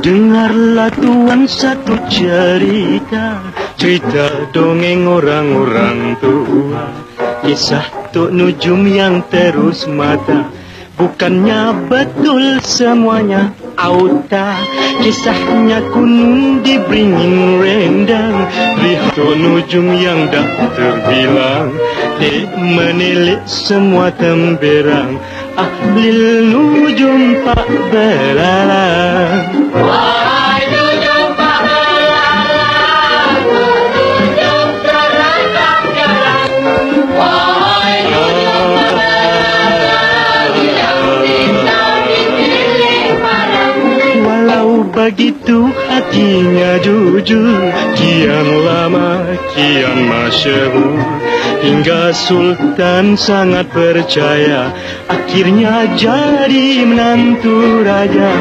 Dengarlah tuan satu cerita, cerita dongeng orang-orang tua. Kisah Tok Nujum yang terus mata, bukannya betul semuanya auta. Kisahnya kuning dibringin rendang, lihat Tok Nujum yang dah terbilang. Dek menilik semua temberang, Ahlil Nujum pak belalang. Wahai Nujum pak belalang, Nujum terancam jalan. Wahai Nujum pak belalang, yang bisa dipilih parang. Walau begitu hatinya jujur, kian lama kian masyhur, hingga Sultan sangat percaya, akhirnya jadi menantu raja.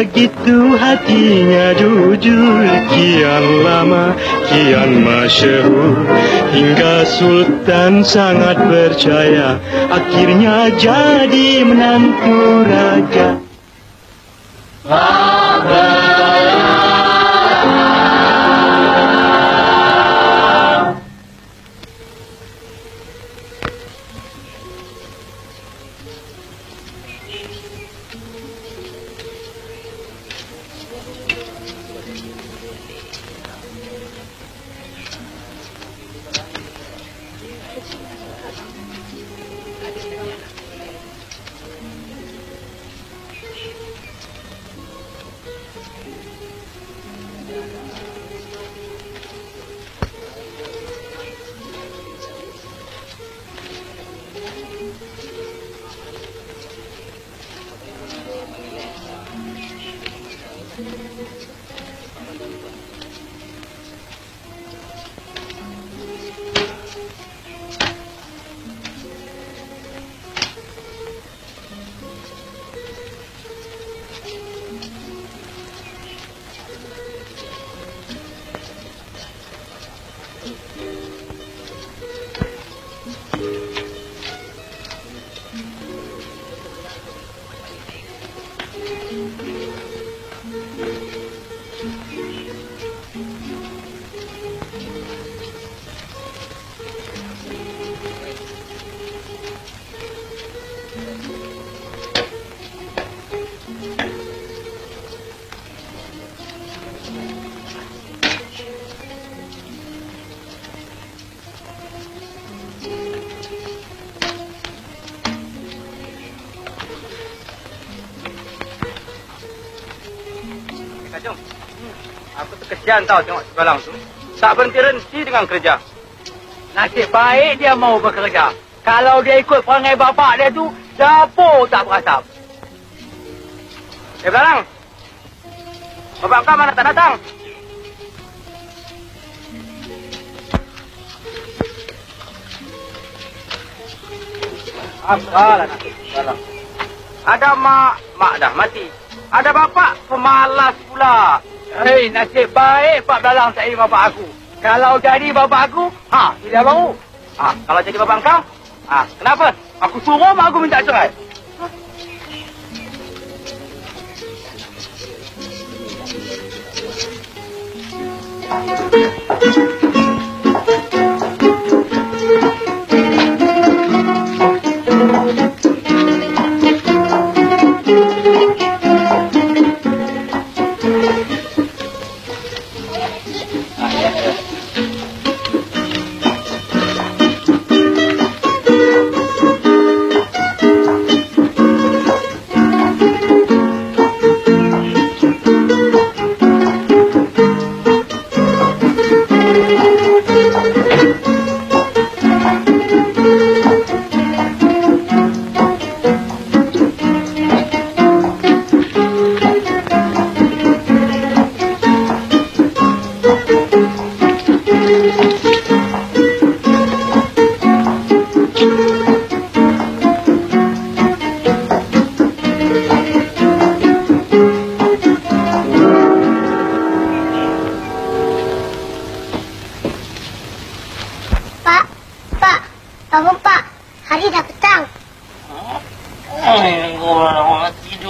Begitu hatinya jujur, kian lama kian masyhur, hingga Sultan sangat percaya, akhirnya jadi menantu raja. Jom. Aku terkesian tahu tengok sebelah tu. Tak berhenti-henti dengan kerja. Nasib baik dia mau bekerja. Kalau dia ikut perangai bapak dia tu, dapur tak berasap. Belang. Bapak kau mana tak datang? Apalah nak. Belang. Ada mak dah mati. Ada bapak pemalas pula. Hei, nasib baik Pak Belalang tak jadi bapak aku. Kalau jadi bapak aku, tidak baru. Kalau jadi bapak kau, kenapa? Aku suruh mak aku minta cerai.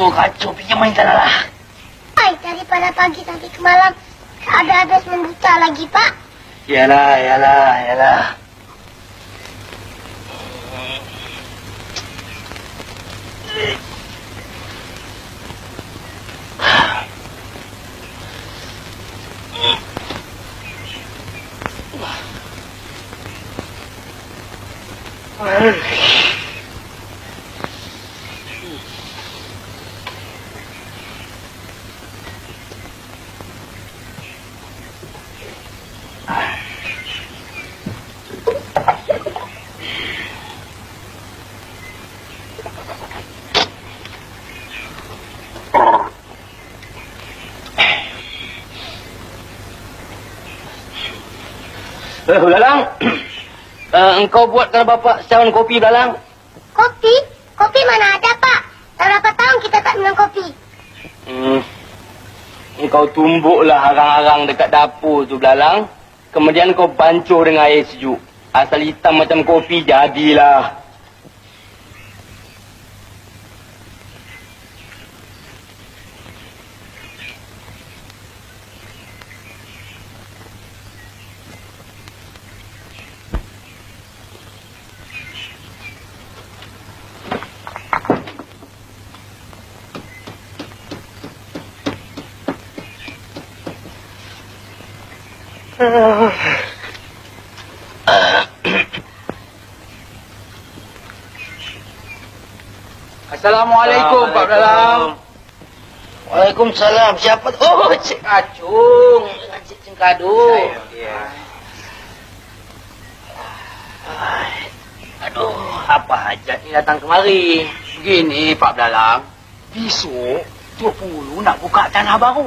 Aduh, kacau. Pergi main tanah lah. Ay, daripada pagi tadi ke malam, tak ada habis membuta lagi, Pak. Yalah. Belalang, engkau buatkan bapak secawan kopi, Belalang. Kopi? Kopi mana ada, Pak? Dah berapa tahun kita tak minum kopi? Engkau tumbuklah arang-arang dekat dapur tu, Belalang. Kemudian kau bancur dengan air sejuk. Asal hitam macam kopi, jadilah. Assalamualaikum, Pak Belalang. Waalaikumsalam. Siapa? Oh, Cik Acung. Dengan Cik Cengkadu. Aduh, apa hajat ni datang kemari? Begini, Pak Belalang. Besok, Tok Pulu nak buka tanah baru.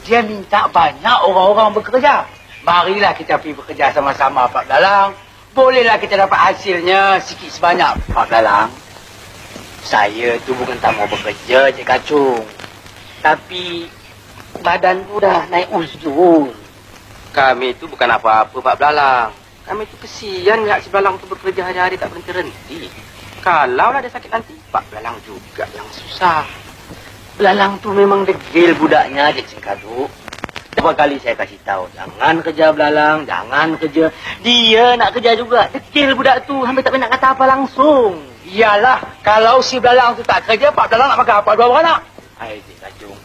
Dia minta banyak orang-orang bekerja. Marilah kita pergi bekerja sama-sama, Pak Belalang. Bolehlah kita dapat hasilnya sikit sebanyak, Pak Belalang. Saya tu bukan tak mau bekerja, Cik Kacung. Tapi badan tu dah naik uzur. Kami itu bukan apa-apa, Pak Belalang. Kami itu kesian lihat si Belalang tu bekerja hari-hari tak berhenti-henti. Kalau ada sakit nanti, Pak Belalang juga yang susah. Belalang tu memang degil budaknya, Cik Cengkadu. Berapa kali saya kasih tahu, jangan kerja Belalang, jangan kerja. Dia nak kerja juga. Degil budak tu, hampir tak nak kata apa langsung. Iyalah, kalau si Belalang tu tak kerja, Pak Belalang nak makan apa dua orang anak? Hai, Cik Kacung.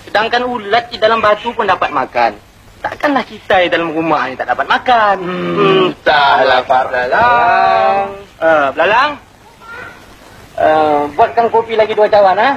Sedangkan ulat di dalam batu pun dapat makan. Takkanlah kita di dalam rumah ni tak dapat makan. Entahlah, Pak Belalang. Belalang, buatkan kopi lagi 2 cawan, ha?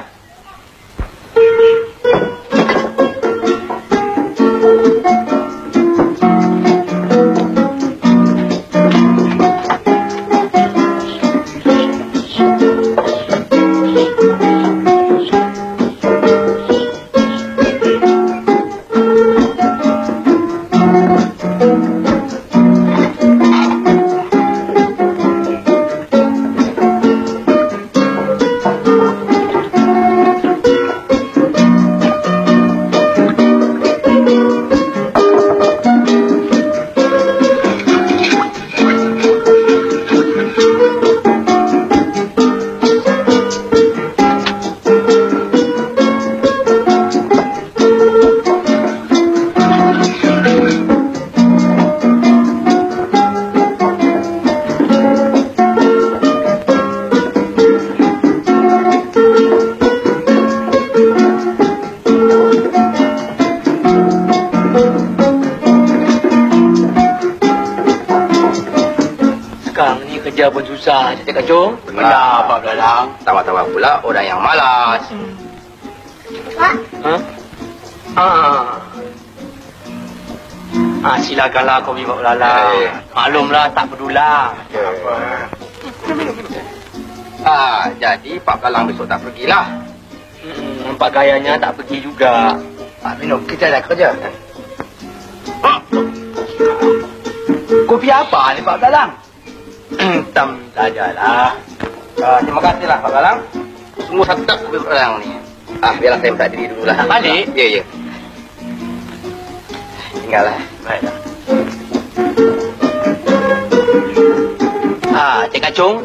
Kerja pun susah, Cik Kacung. Benar, Pak Belalang. Tambah-tambah pula orang yang malas. Pak, Silakanlah kau pergi Pak Belalang. Maklumlah, tak pedulah. Jadi Pak Belalang besok tak pergilah. Nampak gayanya tak pergi juga. Pak minum, kita dah kerja. Kopi apa ni, Pak Belalang? Hitam sajalah. Terima kasihlah Pak Belalang. Sungguh sedap kopi Pak Belalang ni. Biarlah saya minta diri dulu lah. Balik? Ya. Tinggallah. Baiklah. Cik Kacung.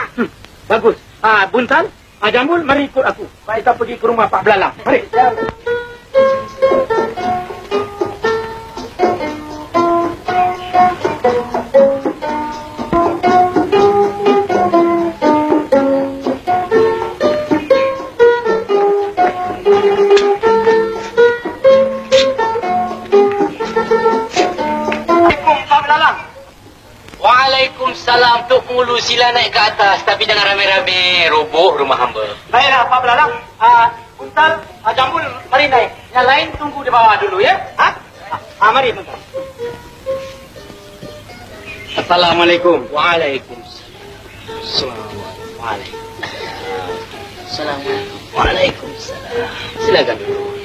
Bagus. Buntal, Jambul, mari ikut aku. Kita pergi ke rumah Pak Belalang. Mari. Waalaikumsalam. Tok Mulu, sila naik ke atas. Tapi jangan rame-rame. Roboh rumah hamba. Baiklah, Pak Belalang. Buntal, Jambul, mari naik. Yang lain tunggu di bawah dulu, ya? Mari, Buntal. Assalamualaikum. Waalaikumsalam. Waalaikumsalam. Silakan dulu.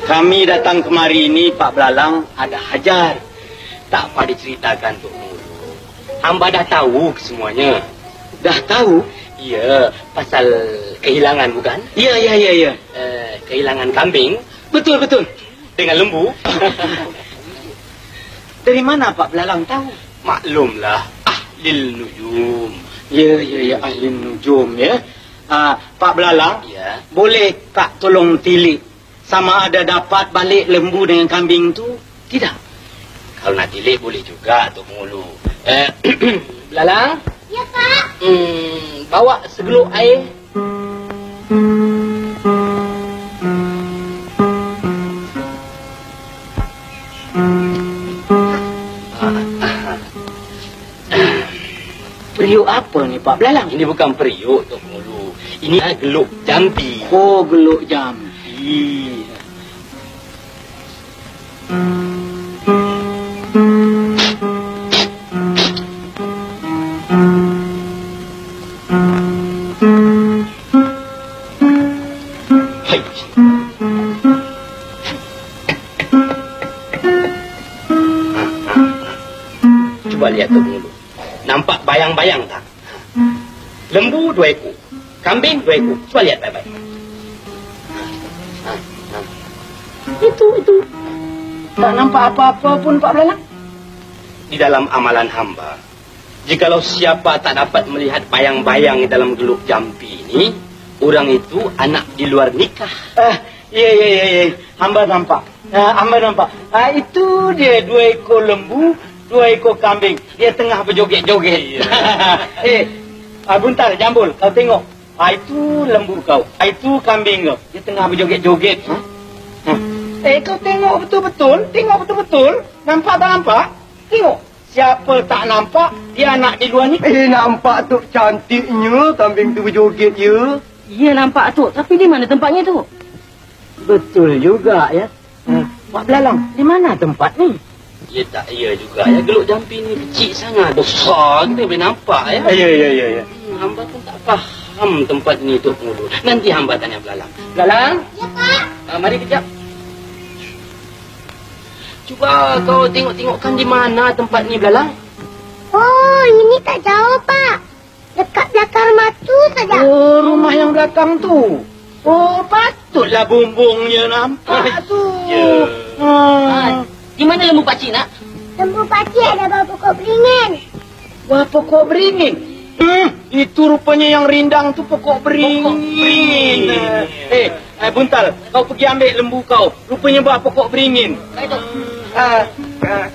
Kami datang kemari ini, Pak Belalang, ada hajar. Tak apa diceritakan Tok Mulu. Hamba dah tahu semuanya. Dah tahu? Ya, pasal kehilangan bukan? Ya. Kehilangan kambing. Betul. Dengan lembu. Dari mana Pak Belalang tahu? Maklumlah, ahlil nujum. Ya, ahli nujum, ya. Pak Belalang, Ya. boleh Kak tolong tilik sama ada dapat balik lembu dengan kambing tu? Tidak. Kalau nak tilik boleh juga Tok Mulu. Belalang, Ya, Pak. bawa segeluk air. Periuk apa ni Pak Belalang? Ini bukan periuk Tok Mulu. Ini geluk jambi. Oh, geluk jambi. Hai. Coba lihat Tok Mulu. Nampak bayang-bayang tak? Lembu 2 ekor. Kambing 2 ekor. Coba lihat baik-baik. Itu. Tak nampak apa-apa pun Pak Belalang. Di dalam amalan hamba, jikalau siapa tak dapat melihat bayang-bayang dalam geluk jampi ini, orang itu anak di luar nikah. Ya. Hamba nampak. Itu dia 2 ekor lembu, 2 ekor kambing. Dia tengah berjoget-joget. Buntal, Jambul, kau tengok. Itu lembu kau. Itu kambing kau. Dia tengah berjoget-joget. Kau tengok betul-betul. Tengok betul-betul. Nampak tak nampak? Tengok. Siapa tak nampak, dia anak di luar ni. Nampak tu cantiknya kambing tu berjoget ya. Ya, nampak tu. Tapi di mana tempatnya tu? Betul juga ya. Pak Belalang, di mana tempat ni? Ya tak, ya juga ya. Geluk jampi ni kecil sangat. Besar kita boleh nampak ya. Ya. Hamba pun tak faham tempat ni Tok Mulu. Nanti hamba tanya Belalang. Belalang? Ya, Pak. Mari kejap. Cuba kau tengok-tengokkan di mana tempat ni Belalang. Oh, ini tak jauh, Pak. Dekat belakang rumah tu saja. Oh, rumah yang belakang tu. Oh, patutlah bumbungnya nampak tu. Ya. Di mana lembu pakcik nak? Lembu pakcik ada bawah pokok beringin. Wah, pokok beringin. Itu rupanya yang rindang tu pokok beringin. Buntal, kau pergi ambil lembu kau. Rupanya bawah pokok beringin.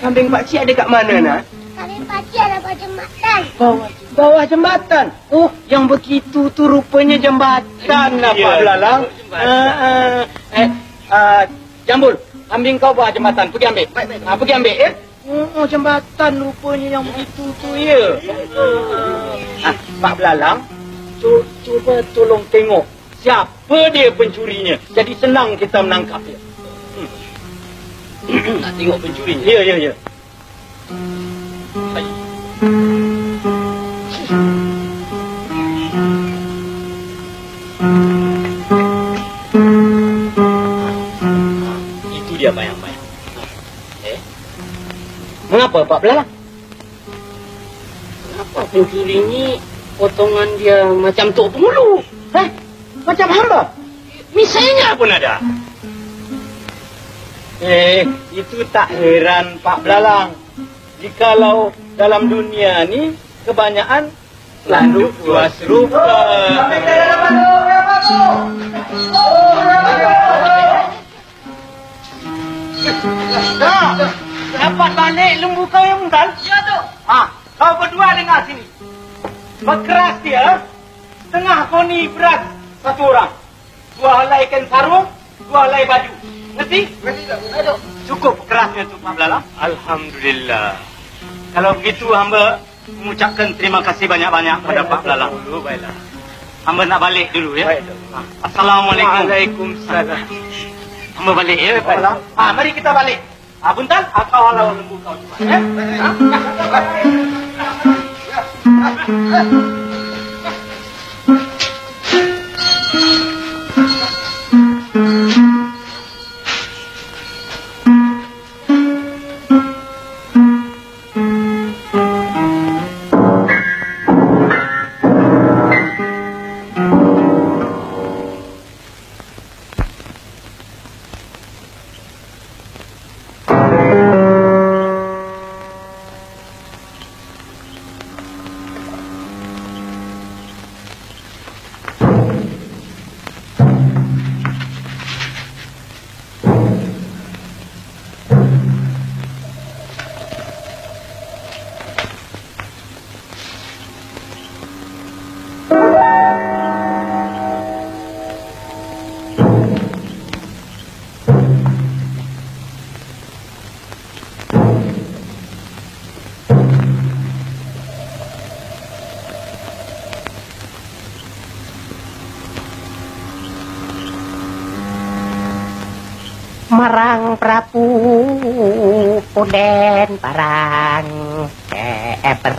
Kambing pakcik ada kat mana nak? Kambing pakcik ada bawah jembatan. Bawah jembatan. Oh, yang begitu tu rupanya jembatan lah Pak Belalang. Jambul, kambing kau bawah jembatan. Pergi ambil. Pergi ambil ya. Oh, jembatan rupanya yang begitu tu ya. Pak Belalang, cuba tolong tengok siapa dia pencurinya. Jadi senang kita menangkap dia. Nak tengok pencurinya? Ya. Hai. Itu dia bayang-bayang. Mengapa Pak Belalang? Kenapa pencuri ni potongan dia macam Tok Mulu? Macam hamba? Misalnya pun ada. Itu tak heran Pak Belalang. Jikalau dalam dunia ni kebanyakan lalu puas rupa. Dapat balik lembu kau yang Muntal? Ya, tu. Kau berdua dengar sini. Berkeras dia, setengah koni beras satu orang. 2 helai ikan sarung, 2 helai baju. Ngerti? Ngerti tak? Cukup kerasnya tu, Pak Belalang. Alhamdulillah. Kalau begitu, hamba mengucapkan terima kasih banyak-banyak pada Pak Belalang. Baiklah. Hamba nak balik dulu ya. Baik. Assalamualaikum. Waalaikumsalam. Hamba balik ya, Pak Belalang. Mari kita balik. Buntal, kau halau lembu kau. Ya? Marang Prabu Punden parang eper.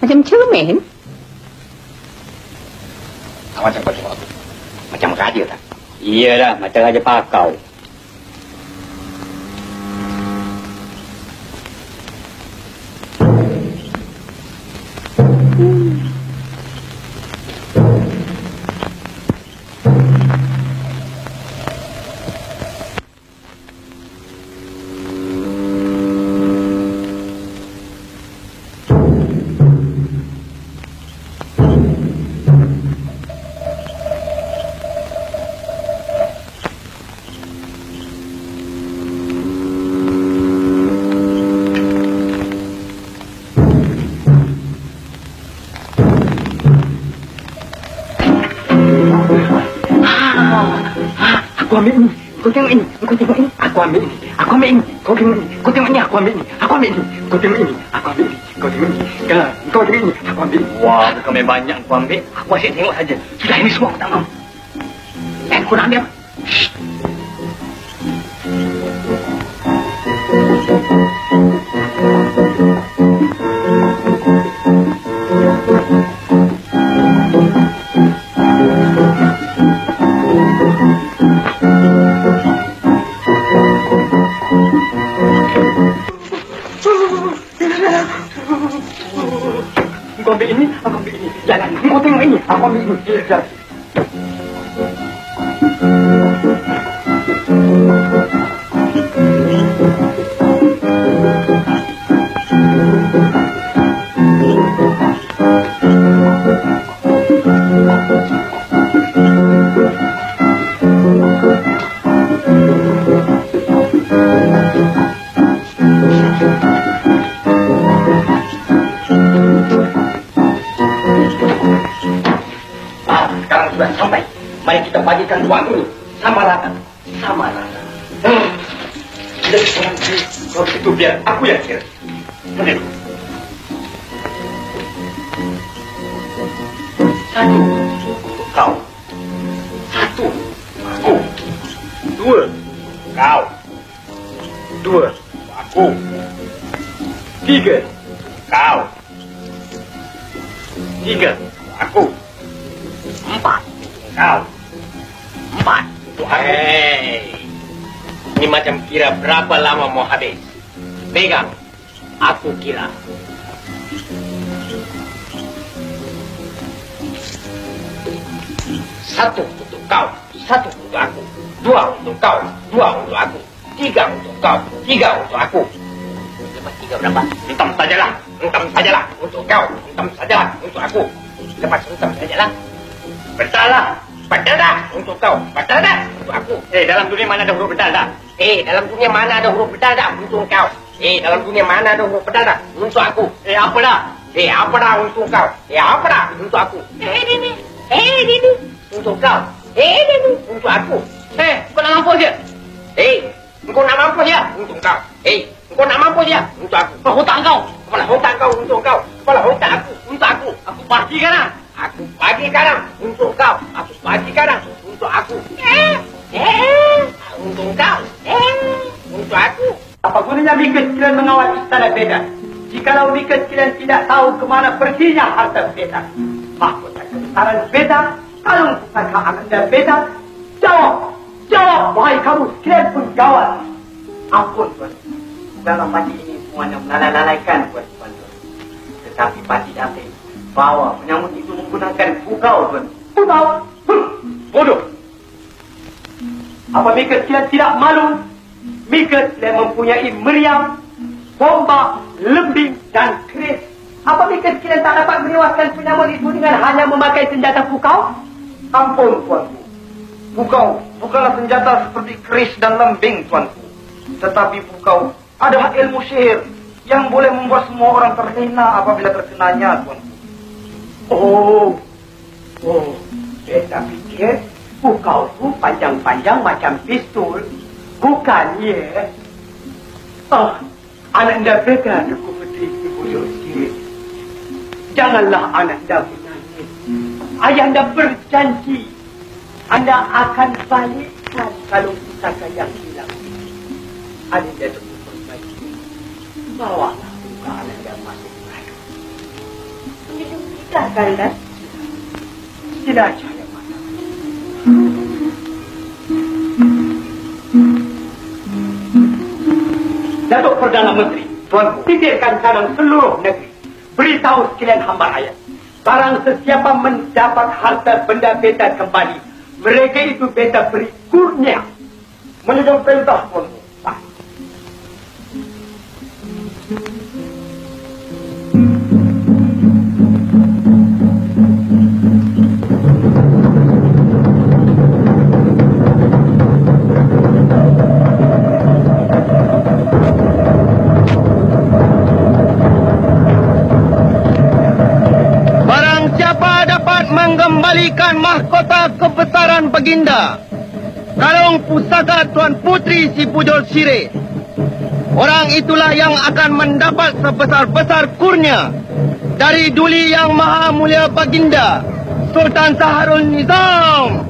Macam cermin. Macam apa? Macam raja tak? Iya dah, macam Raja Pakau. Aku ambil ini. Kau tengok ini. Kau tengok ini. Aku ambil ini. Aku ambil ini. Kau tengok ini. Kau tengok ini. Aku ambil ini. Aku ambil ini. Kau tengok ini. Aku ambil ini. Kau tengok ini. Kau tengok ini. Aku ambil ini. Wah, bukan main banyak kau ambil. Aku asyik tengok saja. Sudah ini semua aku tak mahu. Kau nak ambil apa? Shh. sejati. Sekarang sudah sampai. Mari kita bagikan uang ini sama rata. Sama rata. Kalau itu biar aku yang kira. Menit. Satu untuk kau. Satu aku. Dua kau. Dua aku. Tiga. Kau. Tiga aku. Empat kau. Empat untuk aku. Hei, ini macam kira berapa lama mau habis. Pegang, aku kira. Satu untuk kau, satu untuk aku. Dua untuk kau, dua untuk aku. Tiga untuk kau, tiga untuk aku. Lepas tiga berapa? Hentam sajalah untuk kau, hentam sajalah untuk aku. Lepas hentam sajalah. Betul dah untuk kau, betul dah untuk aku. Dalam dunia mana ada huruf bedal dah? Dalam dunia mana ada huruf bedal dah untuk kau? Dalam dunia mana ada huruf bedal dah untuk aku? Apa dah? Apa dah untuk kau? Apa dah untuk aku? Ini untuk kau. Ini untuk aku. Kau nak mampus je? Engkau nak mampus ya untuk kau. Engkau nak mampus ya untuk aku. Kau hutang kau. Kepala hutang kau untuk kau. Kepala hutang aku untuk aku. Aku pasti kan? Aku bagi kadang untuk kau. Aku bagi kadang untuk aku. Untuk kau. Untuk aku. Apa gunanya Mika sekalian mengawal istana beda? Jikalau Mika sekalian tidak tahu kemana perginya harta beda. Mahkota kebesaran beda. Kalau bukankah Ananda beda? Jawab. Jawab, wahai kamu sekalian pun jawab. Ampun, Tuan. Dalam pati ini semuanya melalaikan, Tuan. Tetapi pati David bahwa penyambut itu menggunakan pukau, Tuan. Pukau? Bodoh. Apa Mika sekalian tidak malu? Mika sekalian mempunyai meriam, tombak, lembing, dan keris. Apa Mika sekalian tak dapat menewaskan penyambut itu dengan hanya memakai senjata pukau? Ampun, Tuanku. Pukau bukanlah senjata seperti keris dan lembing, Tuanku. Tetapi pukau adalah ilmu sihir yang boleh membuat semua orang terhina apabila terkenanya, Tuanku. Beta pikir pukau itu panjang-panjang macam pistol. Bukan, ya? Ananda beta Tuku Putri Ibu Yosir. Janganlah Ananda menangis. Ayahanda berjanji Anda akan balikkan kalau pusaka yang hilang. Ananda Tuku perbaiki. Bawalah buka Ananda masuk lagi. Itu tidak, Kanda. Tidak cahaya mata. Datuk Perdana Menteri, Tuan, pikirkan kadang seluruh negeri. Beritahu sekalian hamba rakyat. Barang sesiapa mendapat harta benda beta kembali, mereka itu beta beri kurnia. Menunjuk perintah, Tuan. Mengembalikan mahkota kebesaran baginda, kalung pusaka Tuan Putri Si Pujol Sirih. Orang itulah yang akan mendapat sebesar-besar kurnia dari Duli Yang Maha Mulia Baginda Sultan Saharul Nizam.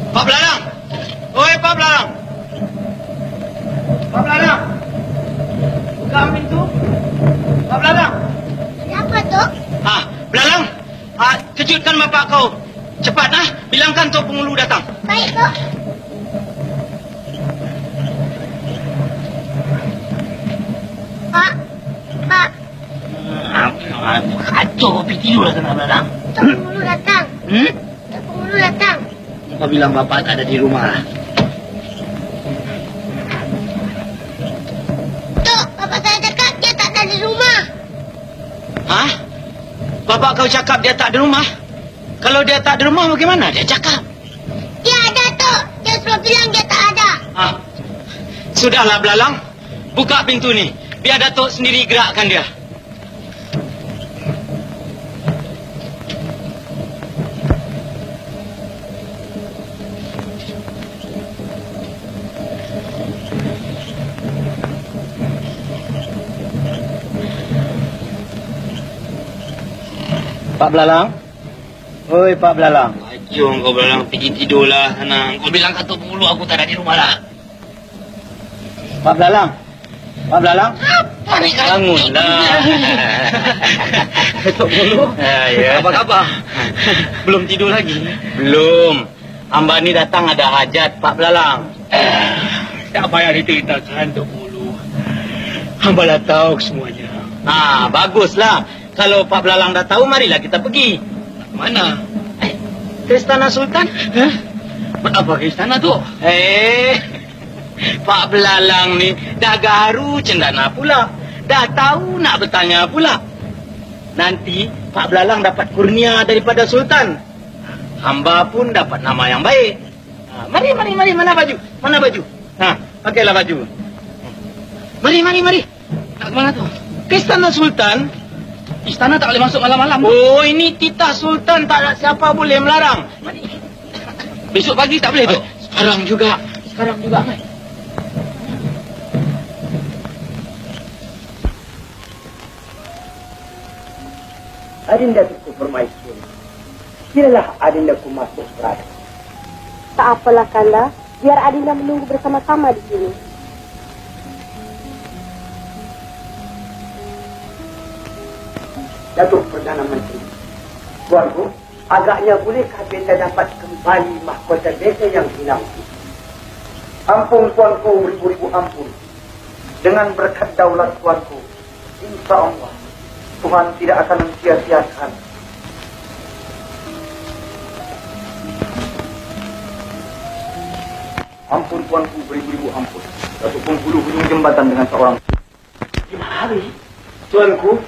Pak Belarang! Oi, Pak Belarang! Pak Belarang! Buka pintu! Pak Belarang! Siapa Belalang, kejutkan bapak kau. Cepat, bilangkan Tok Pengulu datang. Baik, Tok. Pak. Kacau kopi tidur lah kena Belalang. Tok Pengulu datang. Tok Pengulu datang. Kau bilang bapak tak ada di rumah lah. Tok, bapak saya cakap dia tak ada di rumah. Hah? Bapak kau cakap dia tak ada rumah? Kalau dia tak ada rumah, bagaimana dia cakap? Dia ada, Tok. Dia suruh bilang dia tak ada. Sudahlah, Belalang. Buka pintu ni. Biar Datuk sendiri gerakkan dia. Pak Belalang. Oi, Pak Belalang. Jom kau Belalang pergi tidurlah sana. Kau bilang kat Tok Pengulu aku tak ada di rumah lah. Pak Belalang. Pak Belalang. Bangunlah. Tok Pengulu. Ya. Apa khabar? Belum tidur lagi? Belum. Hamba ni datang ada hajat, Pak Belalang. Tak payah diceritakan, Tok Pengulu. Hamba dah tahu semuanya. Baguslah. Kalau Pak Belalang dah tahu, marilah kita pergi. Mana? Ke Istana Sultan. Apa ke istana tu? Pak Belalang ni dah garu cendana pula. Dah tahu nak bertanya pula. Nanti Pak Belalang dapat kurnia daripada Sultan. Hamba pun dapat nama yang baik. Mari. Mana baju? Pakailah baju. Mari. Nak ke mana tu? Ke Istana Sultan. Istana tak boleh masuk malam-malam. Oh, ini titah Sultan. Tak ada siapa boleh melarang. Mari. Besok pagi tak boleh tu? Sekarang juga. Mari. Adindaku permaisuri. Kiralah adindaku masuk perada. Tak apalah, Kanda. Biar Adinda menunggu bersama-sama di sini. Datuk Perdana Menteri. Tuanku, agaknya bolehkah beta dapat kembali mahkota beta yang hilang itu? Ampun tuanku, beribu-ribu ampun. Dengan berkat daulat tuanku, insya Allah Tuhan tidak akan mensia-siakan. Ampun tuanku, beribu-ribu ampun. Datuk Bengkulu hujung jembatan dengan seorang. 5 hari? Tuanku,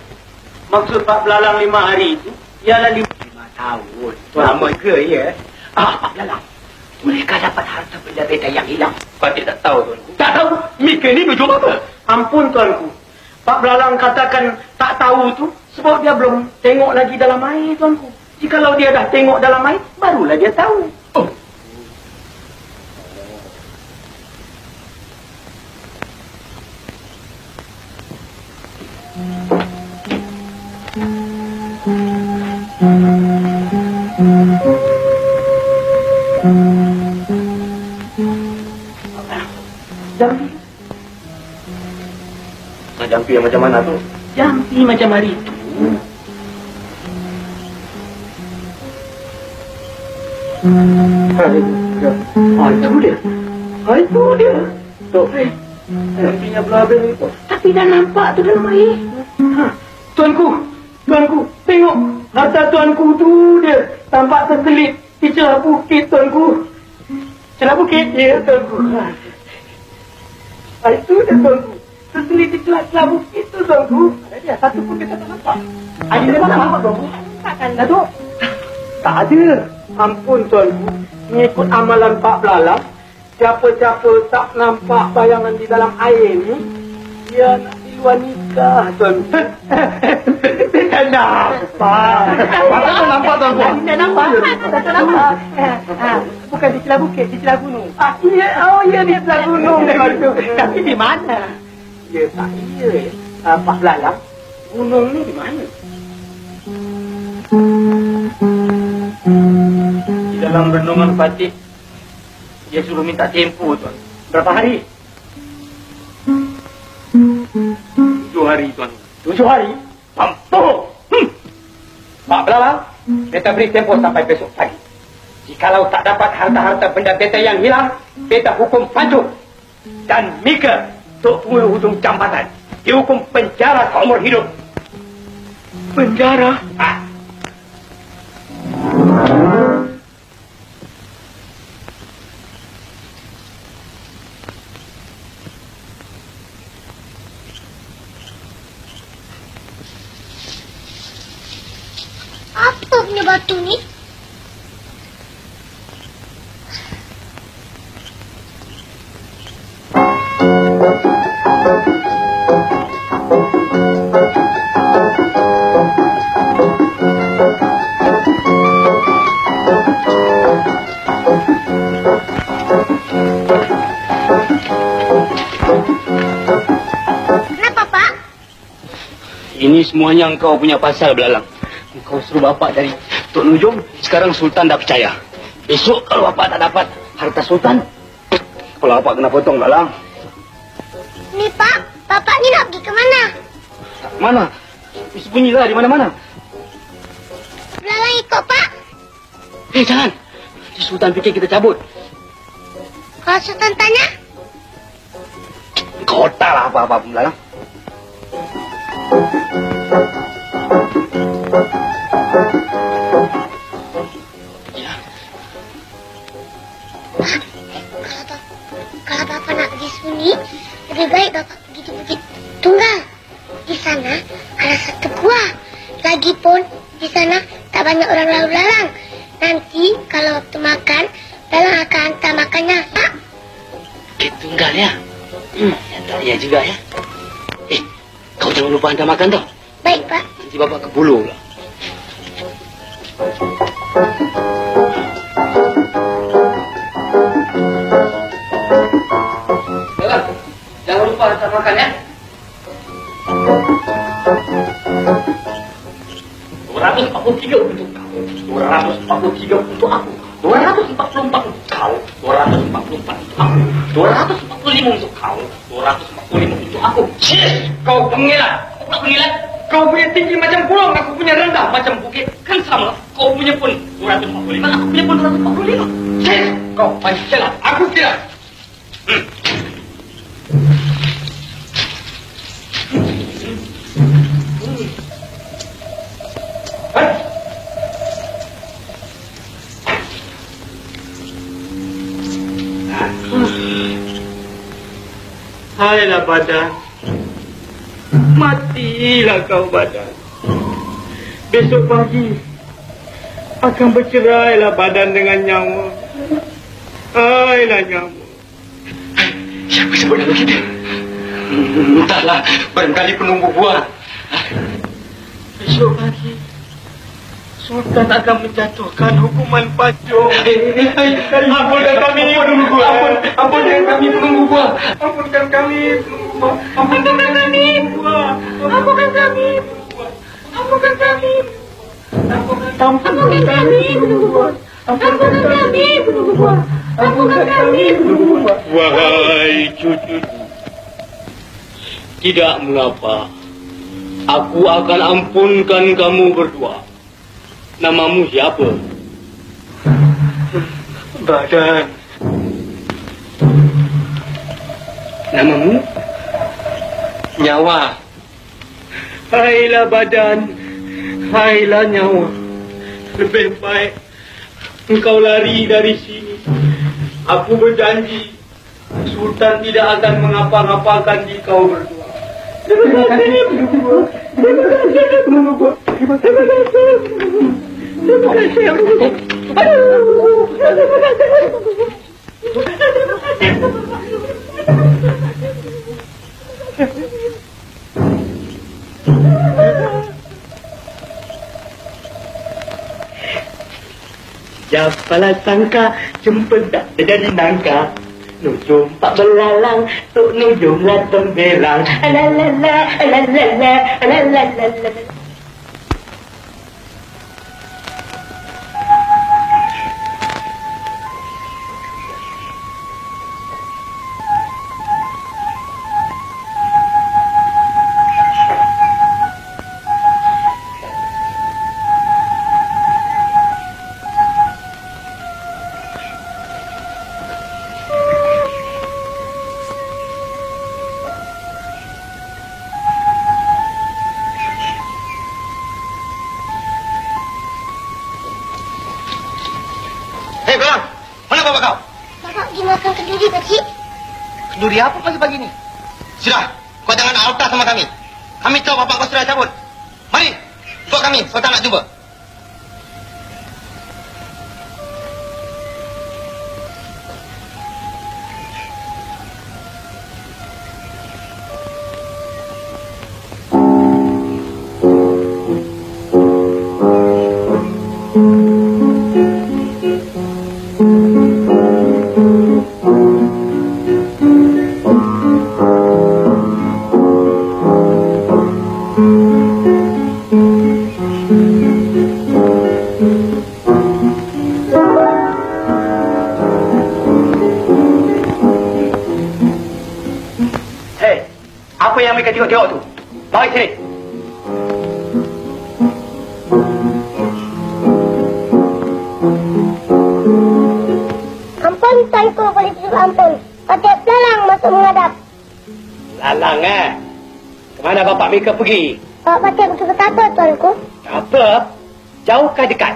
maksud Pak Belalang 5 hari itu ialah 5 tahun. Lama ke, ya? Pak Belalang, bolehkah dapat harta benda beta yang hilang? Patut tak tahu, tuanku. Tak tahu? Mika ni berjumpa apa? Ampun tuanku. Pak Belalang katakan tak tahu tu sebab dia belum tengok lagi dalam air, tuanku. Jikalau dia dah tengok dalam air, barulah dia tahu. Oh. Jampi yang macam mana tu? Jampi macam hari itu. Itu dia. Tok, jampinya belum habis itu. Tapi dah nampak tu dalam air. Tuanku, tengok. Harta tuanku tu dia. Tampak terselip di celah bukit, tuanku. Celah bukit? Ya, tuanku. Itu dia, tuanku. Terselip di celah bukit tu, tuanku. Ada dia, satu pun kita tak nampak. Ada dia mana nampak, tuanku? Takkan, Datuk? Tak ada. Ampun, tuanku. Mengikut amalan Pak Belalang, siapa-siapa tak nampak bayangan di dalam air ni, dia nak di luar nikah, tuanku. Tak nampak. Masa tu nampak, tuanku? Tak nampak. Tak nampak. Bukan di celah bukit, di celah gunung. Ya, di celah gunung, tuanku. Tapi di mana? Ya, tak iya. Pak Belalang, gunung ni di mana? Di dalam renungan Fatih, dia suruh minta tempoh, tuan. Berapa hari? 7 hari, tuan. 7 hari? Mampu! Pak Belalang, beta beri tempoh sampai besok pagi. Jikalau tak dapat harta-harta benda beta yang hilang, beta hukum pancung. Dan Mika, Tok Pengulu Hujung Jambatan, dihukum penjara seumur hidup. Penjara? Apa punya batu ni? Kenapa, Pak? Ini semuanya engkau punya pasal, Belalang. Engkau suruh bapak dari Tok Nujum, sekarang Sultan dah percaya. Besok kalau bapak tak dapat harta Sultan, kalau bapak kena potong, Belalang. Ni, Pak. Bapak ni nak pergi ke mana? Mana? Sembunyilah di mana-mana. Belalang ikut, Pak. Jangan. Si Sultan fikir kita cabut. Kalau Sultan tanya, Engkau otak lah apa-apa, Belalang. kalau Bapak nak pergi sembunyi, lebih baik Bapak pergi di Bukit Tunggal. Di sana ada satu gua. Lagipun di sana tak banyak orang lalu lalang. Nanti kalau waktu makan, Belalang akan hantar makannya, Pak. Bukit Tunggal ya? Ya juga ya. Kau jangan lupa hantar makan tau. Baik, Pak. Nanti bapak ke bulu lah. Jangan lupa hantar makan ya. 243 untuk kau. 243 untuk aku. 244 untuk kau. 244 untuk aku. 245 untuk kau. 245 untuk aku. Yes! Kau pengilat. Kau pengilat. Kau punya tinggi macam pulau, aku punya rendah macam bukit. Kan sama. Kau punya pun 245, aku punya pun 245. Yes! Kau pancalah. Aku tidak. Hailah badan. Matilah kau badan. Besok pagi akan bercerailah badan dengan nyawa. Hailah nyawa. Siapa sebenarnya kita? Entahlah, barangkali penunggu buah. Besok pagi Sultan akan menjatuhkan hukuman pancung. Ampunkan kami penunggu buah. Ampunkan kami penunggu buah. Ampunkan kami penunggu buah. Ampunkan kami buah. Ampunkan kami buah. Ampunkan kami. Ampunkan kami buah. Ampunkan kami buah. Ampunkan kami buah. Wahai cucu, tidak mengapa. Aku akan ampunkan kamu berdua. Namamu siapa? Badan. Namamu? Nyawa. Hailah badan. Hailah nyawa. Lebih baik engkau lari dari sini. Aku berjanji Sultan tidak akan mengapa-ngapakan di kau berdua. Terima kasih berdua. Terima kasih berdua. Terima kasih. Terima kasih. Siapalah sangka cempedak jadi nangka. Nujum pak belalang, tuk nujum lah temberang. Alalala, alalala, alalala. Duri apa pagi-pagi ini? Sudah, kau jangan alta sama kami. Kami tahu bapak kau sudah cabut. Mari, ikut kami, Sultan nak jumpa. Hei, apa yang mereka tengok-tengok tu? Bawa sini. Ampun, Tuanku, boleh tutup ampun. Patut belalang masuk menghadap. Lalang, Kemana bapak mereka pergi? Bapak patut betul betapa, Tuanku. Apa? Jauh ke dekat?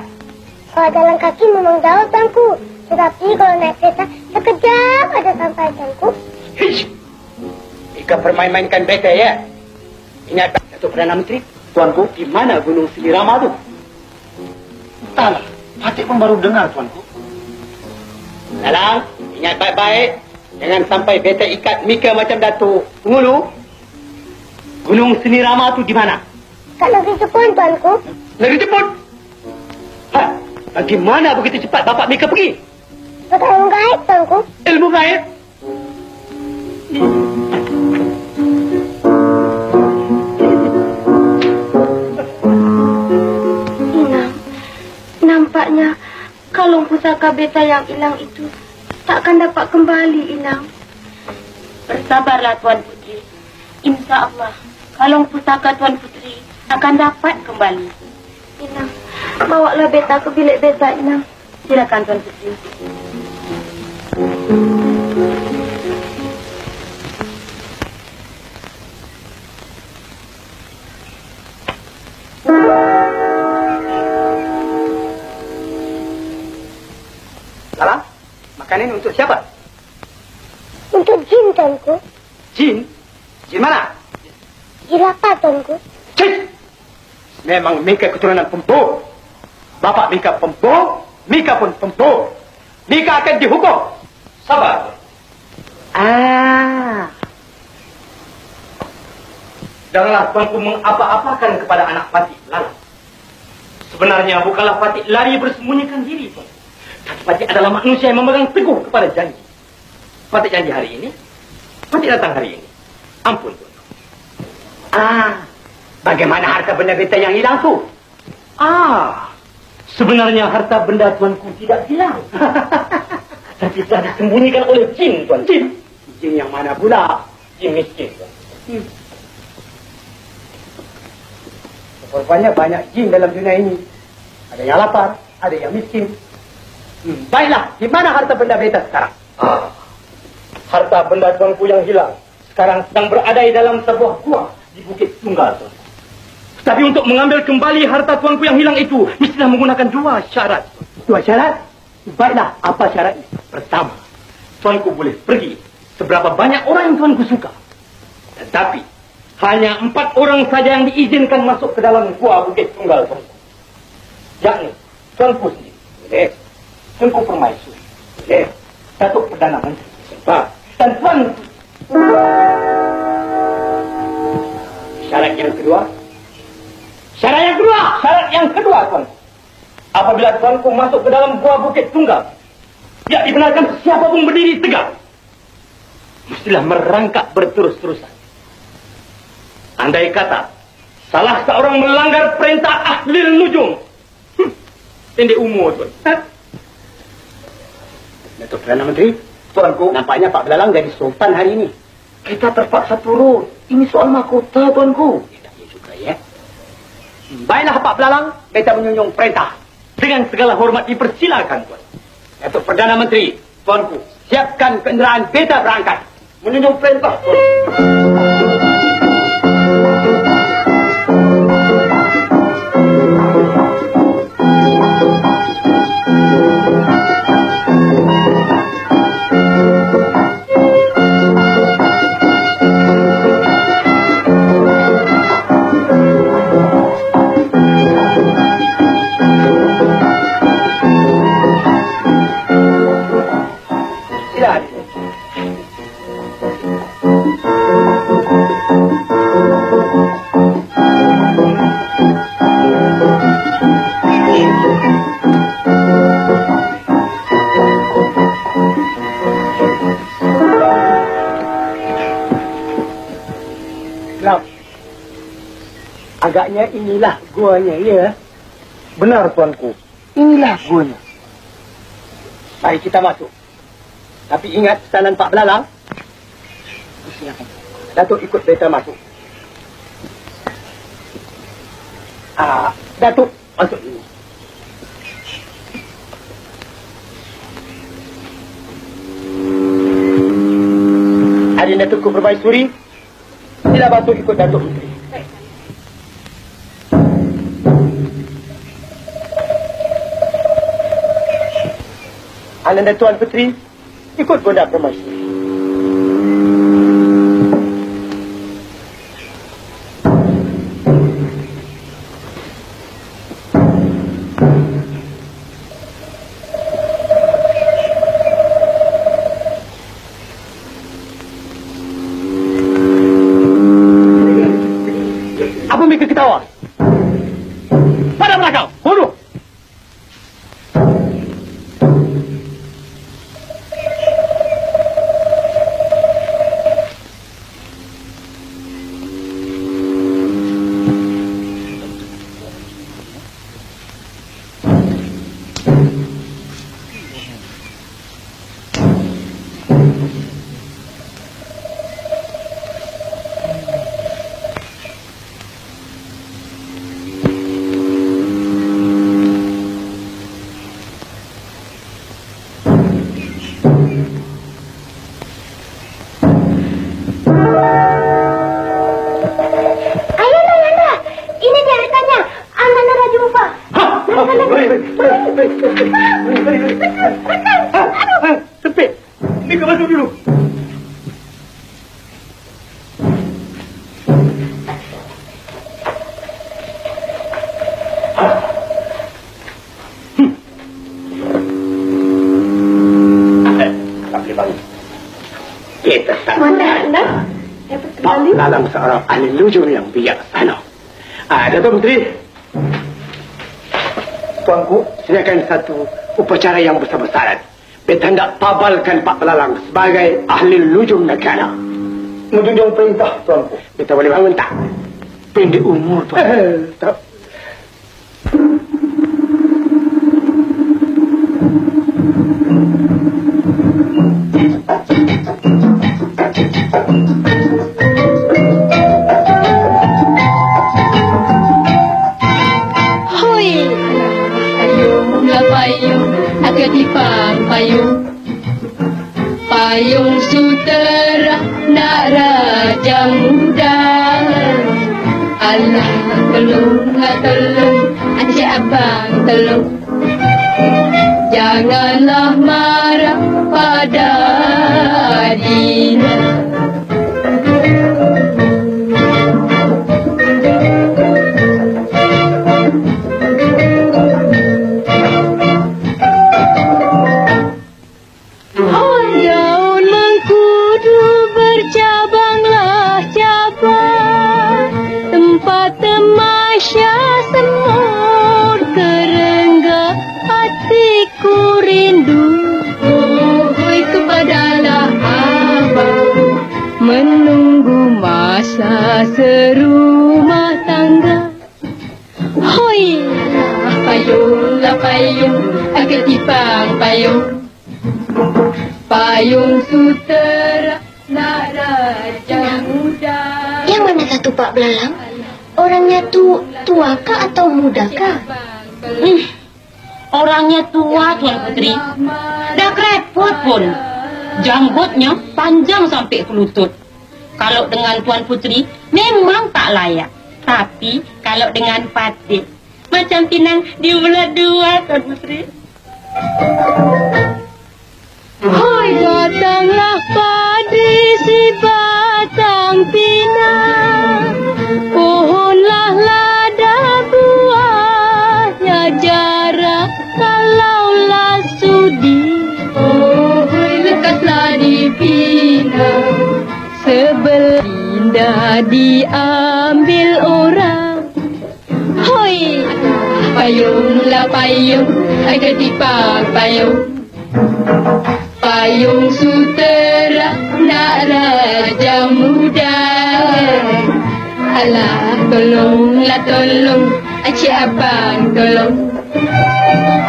Kalau jalan kaki memang jauh, Tuanku. Tetapi kalau naik kereta, sekejap ada sampai, Tuanku. Hish! Mereka permain-mainkan mereka, ya? Ingat, Datuk Perdana Menteri, Tuanku, di mana Gunung Selirama tu? Entahlah, Fatih pun baru dengar, Tuanku. Lalang, ingat baik-baik. Jangan sampai beta ikat Mika macam Datuk Pengulu. Gunung Selirama tu di mana? Kat negeri Jepun, Tuanku. Negeri Jepun? Bagaimana begitu cepat bapak Mika pergi? Betul ilmu gaib, Tuanku. Ilmu gaib? Inang, nampaknya kalung pusaka beta yang hilang itu takkan dapat kembali, Inang. Bersabarlah, Tuan Putri. Insya Allah, kalung pusaka Tuan Putri akan dapat kembali. Inang, bawalah beta ke bilik beta, Inang. Silakan, Tuan Putri. Lalang, makan ini untuk siapa? Untuk jin, Tuanku. Jin? Jin mana? Jilapa, Tuanku. Jin! Memang Mika keturunan pembunuh. Bapak Mika pembunuh, Mika pun pembunuh. Mika akan dihukum. Sabar. Janganlah tuanku mengapa-apakan kepada anak Fatih Lalang. Sebenarnya bukanlah Fatih lari bersembunyikan diri, Tuan. Tapi Fatih adalah manusia yang memegang teguh kepada janji. Fatih janji hari ini, Fatih datang hari ini. Ampun, Tuan. Bagaimana harta benda beta yang hilang tu? Sebenarnya harta benda tuanku tidak hilang. Tapi telah disembunyikan oleh jin, Tuan. Jin? Jin yang mana pula? Jin miskin, Tuan. Rupanya banyak jin dalam dunia ini. Ada yang lapar, ada yang miskin. Baiklah, di mana harta benda beta sekarang? Harta benda tuanku yang hilang sekarang sedang berada di dalam sebuah gua di Bukit Tunggal, Tuan. Tapi untuk mengambil kembali harta tuanku yang hilang itu, mestilah menggunakan dua syarat. Dua syarat? Baiklah, apa syaratnya? Pertama, tuanku boleh pergi seberapa banyak orang yang tuanku suka. Tetapi, hanya 4 orang saja yang diizinkan masuk ke dalam gua Bukit Tunggal, tuanku. Yakni, tuanku sendiri. Boleh. Tuanku Permaisuri. Boleh. Datuk Perdana Menteri. Sebab. Dan tuanku. Syarat yang kedua. Syarat yang kedua, tuanku. Apabila tuanku masuk ke dalam gua Bukit Tunggal, tidak dibenarkan siapa pun berdiri tegak. Mestilah merangkak berterus-terusan. Andai kata salah seorang melanggar perintah Ahlil Nujum, pendek umur, Tuan. Datuk Perdana Menteri, tuanku, nampaknya Pak Belalang jadi sultan hari ini. Kita terpaksa turun. Ini soal mahkota, tuanku. Ya juga, ya. Baiklah, Pak Belalang, beta menyunjung perintah. Dengan segala hormat dipersilakan, Tuan. Datuk Perdana Menteri, tuanku, siapkan kenderaan beta berangkat. Menyunjung perintah, Tuan. Agaknya inilah guanya, ya. Benar, tuanku. Inilah guanya. Mari kita masuk. Tapi ingat pesanan Pak Belalang. Silakan. Datuk ikut beta masuk. Datuk masuk ini. Adik Datukku Permaisuri, sila bantu ikut Datuk Putri. Ananda Tuan Putri, ikut Bunda Permaisuri. Apa mereka ketawa? Pada belakang, bunuh! Sepik, mereka masuk dulu. Tak boleh bangun. Kita tak. Mana anda? Dapat Pak kembali? Belalang seorang ahli lujur yang bijaksana. Datuk Menteri. Tuanku, sediakan satu upacara yang besar-besaran. Beta hendak pabalkan Pak Belalang sebagai ahli lujur negara. Menjunjung perintah, Tuanku. Beta boleh bangun tak? Pendek umur, Tuan. Tak. Payung sutera nak raja muda. Allah tolong, ancik abang tolong. Janganlah marah pada Adina. Serumah tangga. Hoi, payung, agak tipang payung. Payung sutera nak raja muda. Yang mana satu Pak Belalang? Orangnya tua kah atau muda kah? Orangnya tua, Tuan Putri. Dah kerepot pun. Janggutnya panjang sampai ke lutut. Kalau dengan Tuan Putri, memang tak layak. Tapi, kalau dengan Patih, macam pinang di belah dua, Tuan Putri. Hoi, datanglah padi si batang pinang. Pohonlah lada buahnya jarak kalaulah sudi. Hoi, lekaslah di pinang. Sebelah indah diambil orang. Hoi, payunglah payung, agak tipang payung. Payung sutera nak raja muda. Alah, tolonglah tolong, Encik Abang tolong.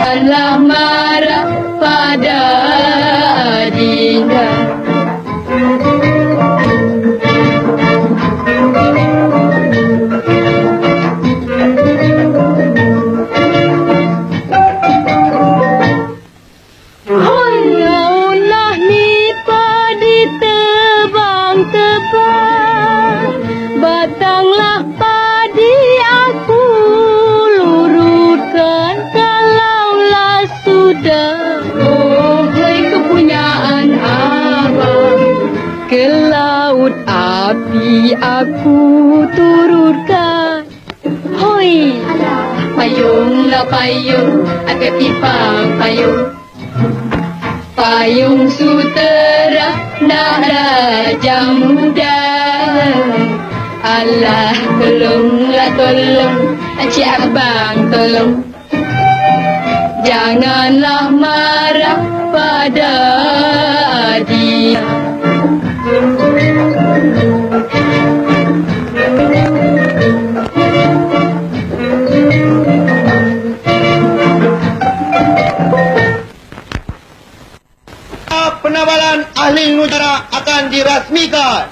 Alah marah pada Adinda. Hayaulah ni padi tebang-tebang, batanglah padi aku lurutkan kalaulah sudah. Oh, hai kepunyaan abang, ke laut api aku turutkan. Hoi, payunglah payung, agak tipang payung. Payung sutera nak raja muda. Alah, tolonglah tolong, Encik Abang tolong. Janganlah marah pada dia. Penabalan ahli negara akan dirasmikan.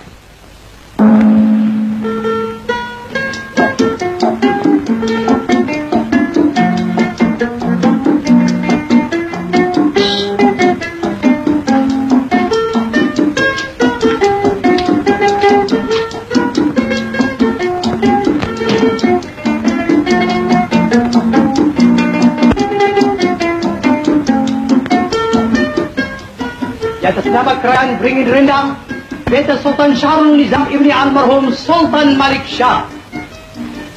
Di atas nama kerajaan Beringin Rendang, Beta Sultan Syahrul Nizam Ibni Almarhum Sultan Malik Shah,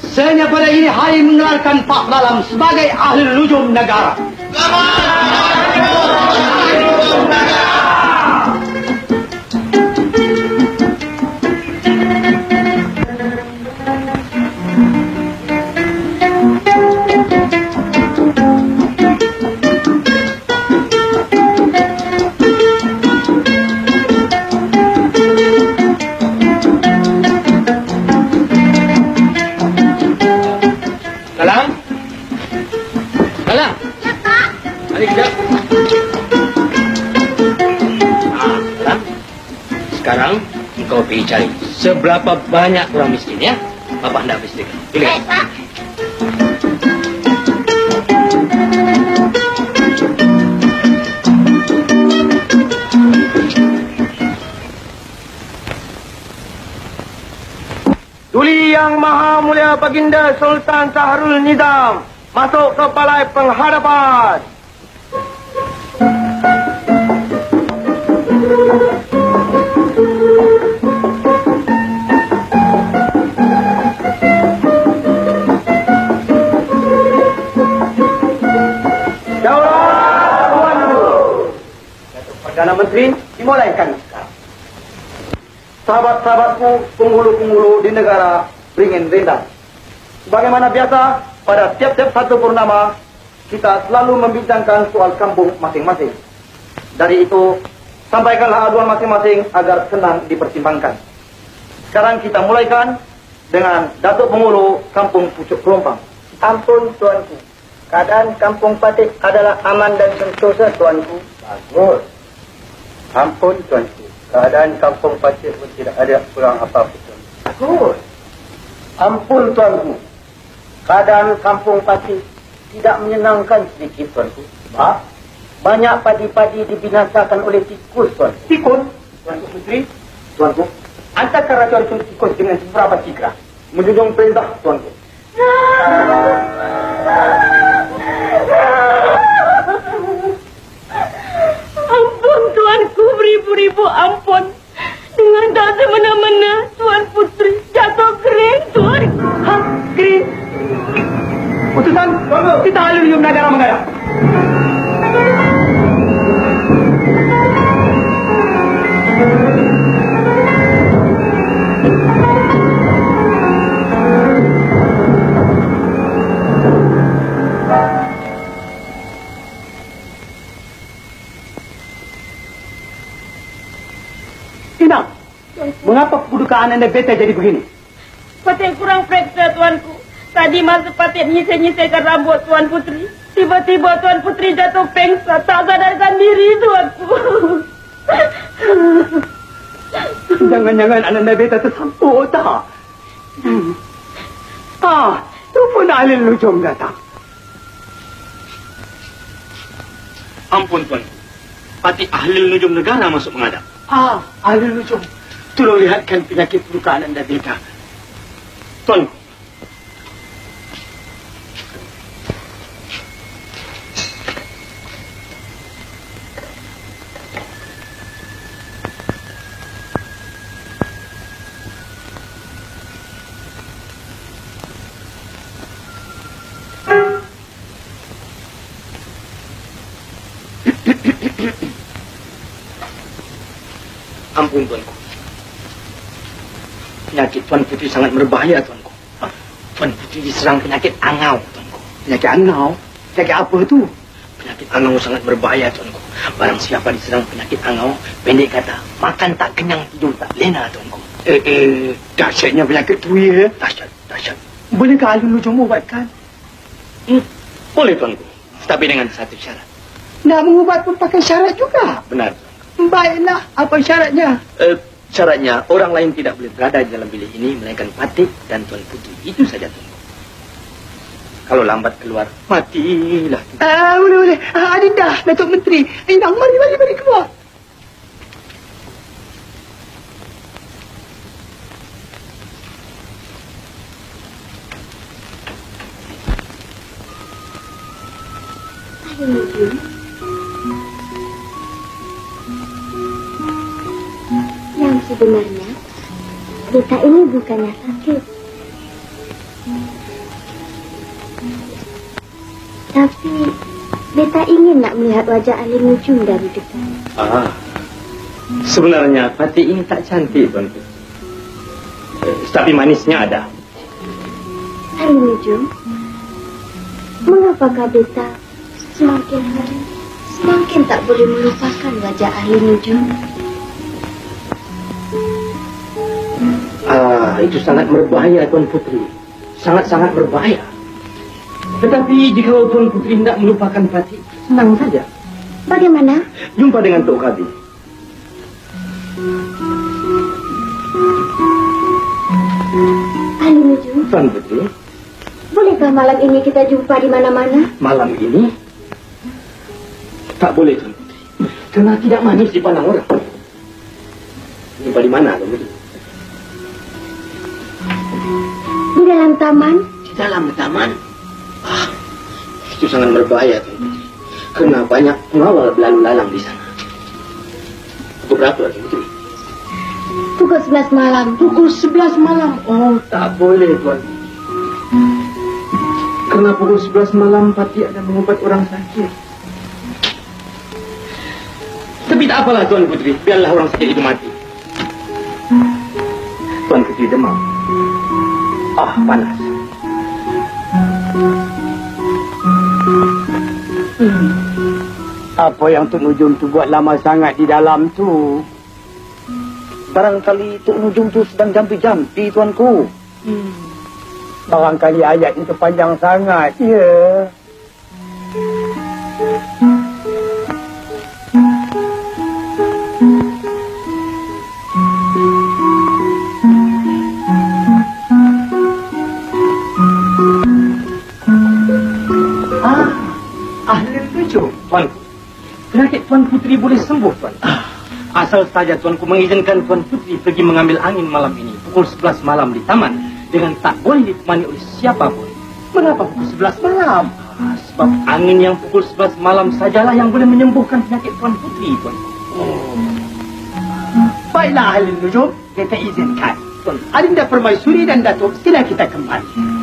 senya pada ini hari mengelarkan Pak Dalam sebagai ahli lujum negara. Dalang? Dalang? Ya, Pak. Mari kita. Dalang. Sekarang engkau pergi cari seberapa banyak orang miskin ya. Bapak hendak pastikan. Pilih. Baik, Pak. Tuli Yang Maha Mulia Baginda Sultan Syahrul Nizam masuk ke balai penghadapan. Daulat Tuan Guru. Perdana Menteri dimulaikan sekarang. Sahabat-sahabatku, penghulu-penghulu di negara Beringin Rendang. Sebagaimana biasa, pada tiap-tiap satu purnama, kita selalu membincangkan soal kampung masing-masing. Dari itu, sampaikanlah aduan masing-masing agar senang dipertimbangkan. Sekarang kita mulaikan dengan Datuk Penghulu Kampung Pucuk Kelompang. Ampun, Tuanku. Keadaan Kampung Patik adalah aman dan sentosa, Tuanku. Bagus. Ampun, Tuanku. Keadaan Kampung Patik pun tidak ada kurang apa-apa. Bagus. Ampun, Tuanku. Keadaan Kampung Patik tidak menyenangkan sedikit, Tuanku. Pak, Banyak padi-padi dibinasakan oleh tikus, Tuanku. Tikus, Tuanku Putri, Tuanku, antarkan racun tikus dengan beberapa cikra. Menjunjung perintah, Tuanku. Ampun tuanku, beribu-ribu ampun. Dengan tak semena-mena Tuan Putri jatuh kering, tuanku. Hah? Kering? Utusan, kita alurium negara mengarah. Inang, mengapa kedudukan Anda beta jadi begini? Patik kurang periksa, Tuanku. Tadi masa Patik nyisir-nyisirkan rambut Tuan Putri, tiba-tiba Tuan Putri jatuh pengsan, tak sadarkan diri, Tuanku. Jangan-jangan Ananda Beta tersampuk tak? Tu pun ahli nujum datang. Ampun, Tuan. Patik ahli nujum negara masuk menghadap. Ahli nujum. Tolong lihatkan penyakit luka Ananda Beta. Tuan. Ampun, Tuanku. Penyakit Tuan Putri sangat berbahaya, Tuanku. Tuan Putri diserang penyakit angau, Tuanku. Penyakit angau? Penyakit apa tu? Penyakit angau sangat berbahaya, Tuanku. Barang siapa diserang penyakit angau, pendek kata, makan tak kenyang, tidur tak lena, Tuanku. Dahsyatnya penyakit tu ya. Dahsyat. Bolehkah ahli nujum ubatkan? Boleh, Tuanku. Tapi dengan satu syarat. Nak mengubat pun pakai syarat juga. Benar, Tuanku. Baiklah, apa syaratnya? Syaratnya, orang lain tidak boleh berada di dalam bilik ini, melainkan Patik dan Tuan Putri. Itu saja, Tuanku. Kalau lambat keluar, matilah. Boleh. Adinda, Datuk Menteri. Inang, mari keluar. Yang sebenarnya, Beta ini bukannya sakit. Tapi, Beta ingin nak melihat wajah ahli nujum dari dekat. Sebenarnya Patik ini tak cantik, Tuan Putri. Tapi manisnya ada. Ahli nujum, mengapakah Beta semakin hari semakin tak boleh melupakan wajah ahli nujum? Itu sangat berbahaya, Tuan Putri. Sangat-sangat berbahaya. Tetapi jika Tuan Putri tidak melupakan Patik, senang saja. Bagaimana? Jumpa dengan Tok Kabi. Ahli nujum, Tuan Putri, bolehkah malam ini kita jumpa di mana-mana? malam ini tak boleh, Tuan Putri. Karena tidak manis dipandang orang. Jumpa di mana, Tuan Putri? Di dalam taman? Di dalam taman. Itu sangat berbahaya, Tuan Putri. Karena banyak pengawal berlalu lalang di sana. Pukul berapa, Tuan Putri? Pukul 11 malam. Pukul 11 malam. Oh, tak boleh, Tuan. Karena pukul 11 malam Patik akan mengubat orang sakit. Tapi tak apalah, Tuan Putri. Biarlah orang sakit itu mati. Tuan Putri demam. Panas. Apa yang Tok Nujum tu buat lama sangat di dalam tu? Barangkali Tok Nujum tu sedang jampi-jampi, Tuanku. Barangkali ayat itu panjang sangat, ya. Ahli nujum. Tuanku, penyakit Tuan Putri boleh sembuh, Tuan. Asal saja Tuanku mengizinkan Tuan Putri pergi mengambil angin malam ini, pukul 11 malam di taman, dengan tak boleh ditemani oleh siapapun. Mengapa pukul 11 malam? Sebab angin yang pukul 11 malam sajalah yang boleh menyembuhkan penyakit Tuan Putri, Tuanku. Baiklah, ahli nujum, kita izinkan. Tuan, Adinda Permaisuri dan Datuk, sila kita kembali.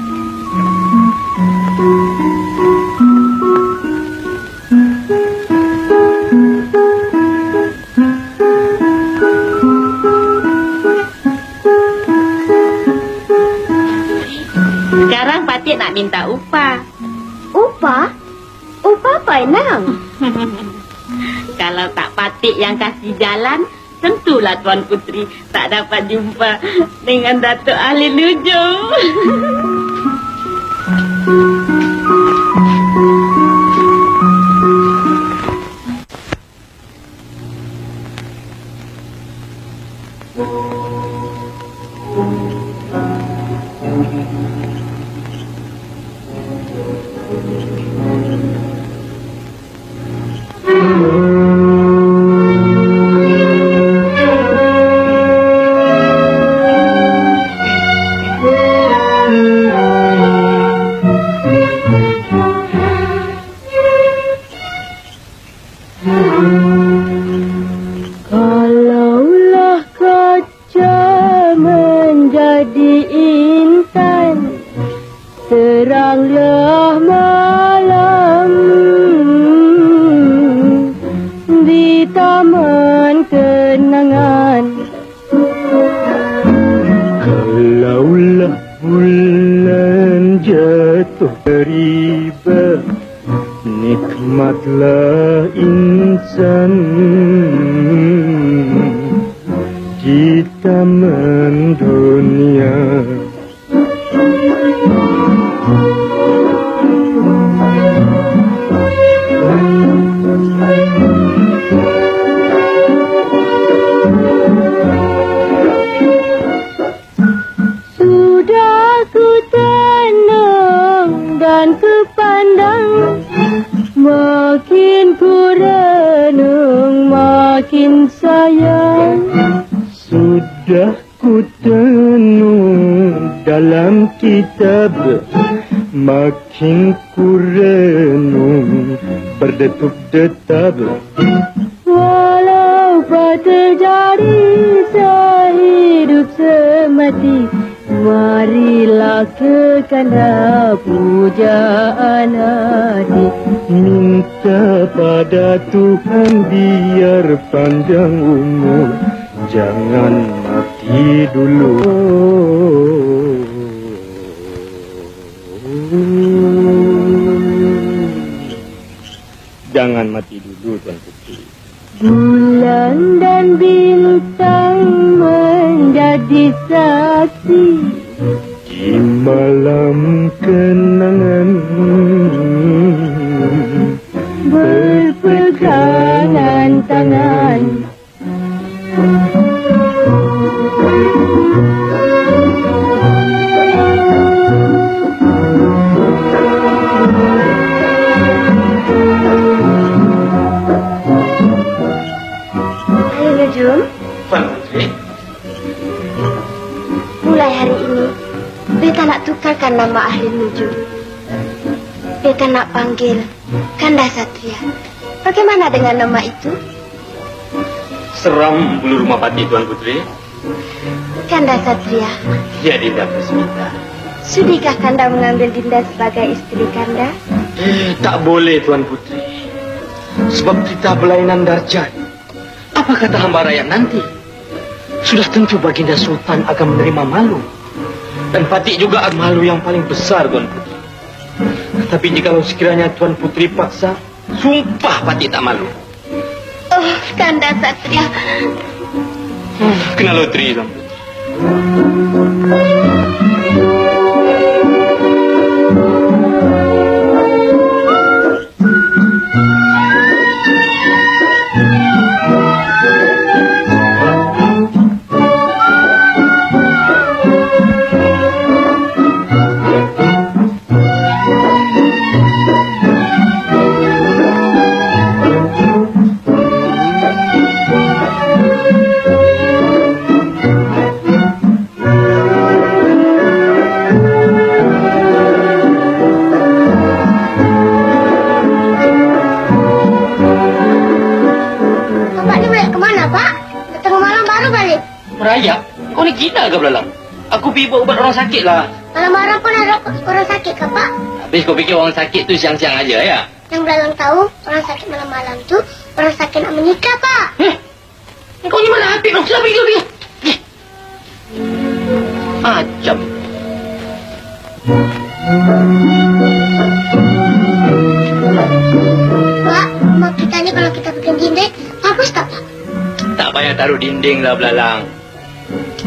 Sekarang Patik nak minta upah. Upah? Upah apa, Enang? Kalau tak Patik yang kasih jalan, tentulah Tuan Putri tak dapat jumpa dengan Datuk Ahli Nujum. Kalaulah kaca menjadi intan, teranglah malam di taman kenangan. Kalaulah bulan jatuh riba, nikmatlah insan di taman dunia. Sudah ku tenang dan ku pandang, makin ku renung makin sayang. Sudah ku tenung dalam kitab, makin ku renung berdetuk-detab. Walau terjadi sehidup semati, marilah ke kanda pujaan hati. Minta pada Tuhan biar panjang umur, jangan mati dulu. Jangan mati dulu, Tuan Putri. Bulan dan bintang menjadi saksi Di malam kenangan berpegangan tangan. Nujum, Tuan Putri, mulai hari ini, beta nak tukarkan nama Ahli Nujum. Beta nak panggil Kanda Satria. Bagaimana dengan nama itu? seram bulu rumah pati Tuan Putri. Kanda Satria, Ya, Dinda Presmita. sudikah Kanda mengambil Dinda sebagai istri Kanda? Tak boleh, Tuan Putri. Sebab kita berlainan darjat. Apa kata hamba rakyat nanti? Sudah tentu Baginda Sultan akan menerima malu. Dan Patik juga malu yang paling besar, Tuan Putri. Tapi jikalau sekiranya Tuan Putri paksa, sumpah Patik tak malu. Oh, Kanda Satria. Kena loteri, Tuan Putri. Bapak ni balik kemana, Pak? Tengah malam baru balik. Merayap? Kau ni gila ke belalang? Aku pergi buat ubat orang sakit lah. Malam-malam pun ada orang sakit ke, Pak? Habis kau fikir orang sakit tu siang-siang aja ya? Yang belalang tahu, orang sakit malam-malam tu orang sakit nak menikah, Pak. Kau ni mana hati dong? Siapa pergi? Macam. Pak, rumah kita ni kalau kita bikin dinding, bagus tak, Pak? Tak payah taruh dinding lah belalang.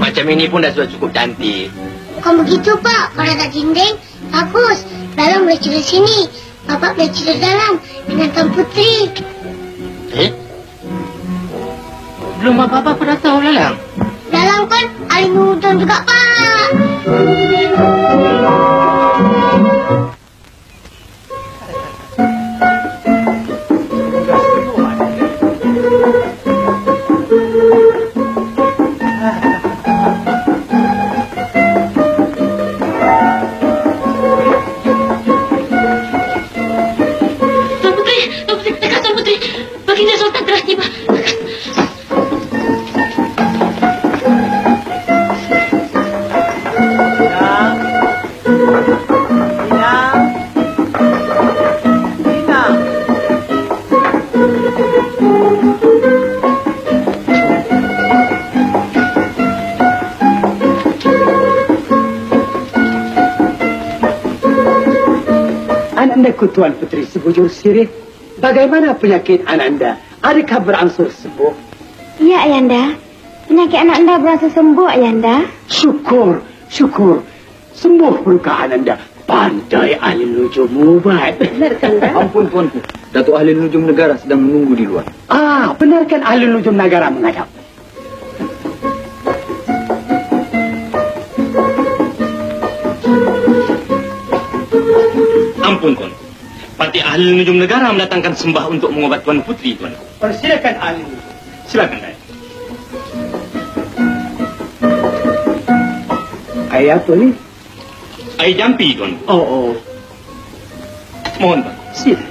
Macam ini pun dah sudah cukup cantik. Bukan begitu, Pak. Kalau ada dinding, bagus. Belalang boleh tidur sini. Bapak boleh tidur dalam dengan Tuan Putri. Belum apa-apa dah tahu belalang. Belalang kan ahli nudon juga, Pak. Baginda Sultan telah tiba. Anandaku Tuan Putri sebujur sirih. Bagaimana penyakit Ananda? Adakah berangsur sembuh? Ya, Ayanda. Penyakit anak anda berasa sembuh, Ayanda. Syukur, syukur. Sembuh luka Ananda. Pandai ahli nujum ubat. Benarkan, dah? Ampun tuanku, Datuk Ahli Nujum Negara sedang menunggu di luar. Benarkan ahli nujum negara menghadap. Ampun tuanku. Parti Ahli Nujum Negara mendatangkan sembah untuk mengobat Tuan Putri, tuanku. Persilakan ahli nujum. Silakan, Dai. Air apa ni? Air jampi, tuanku. Oh. Mohon, tuan. Sila.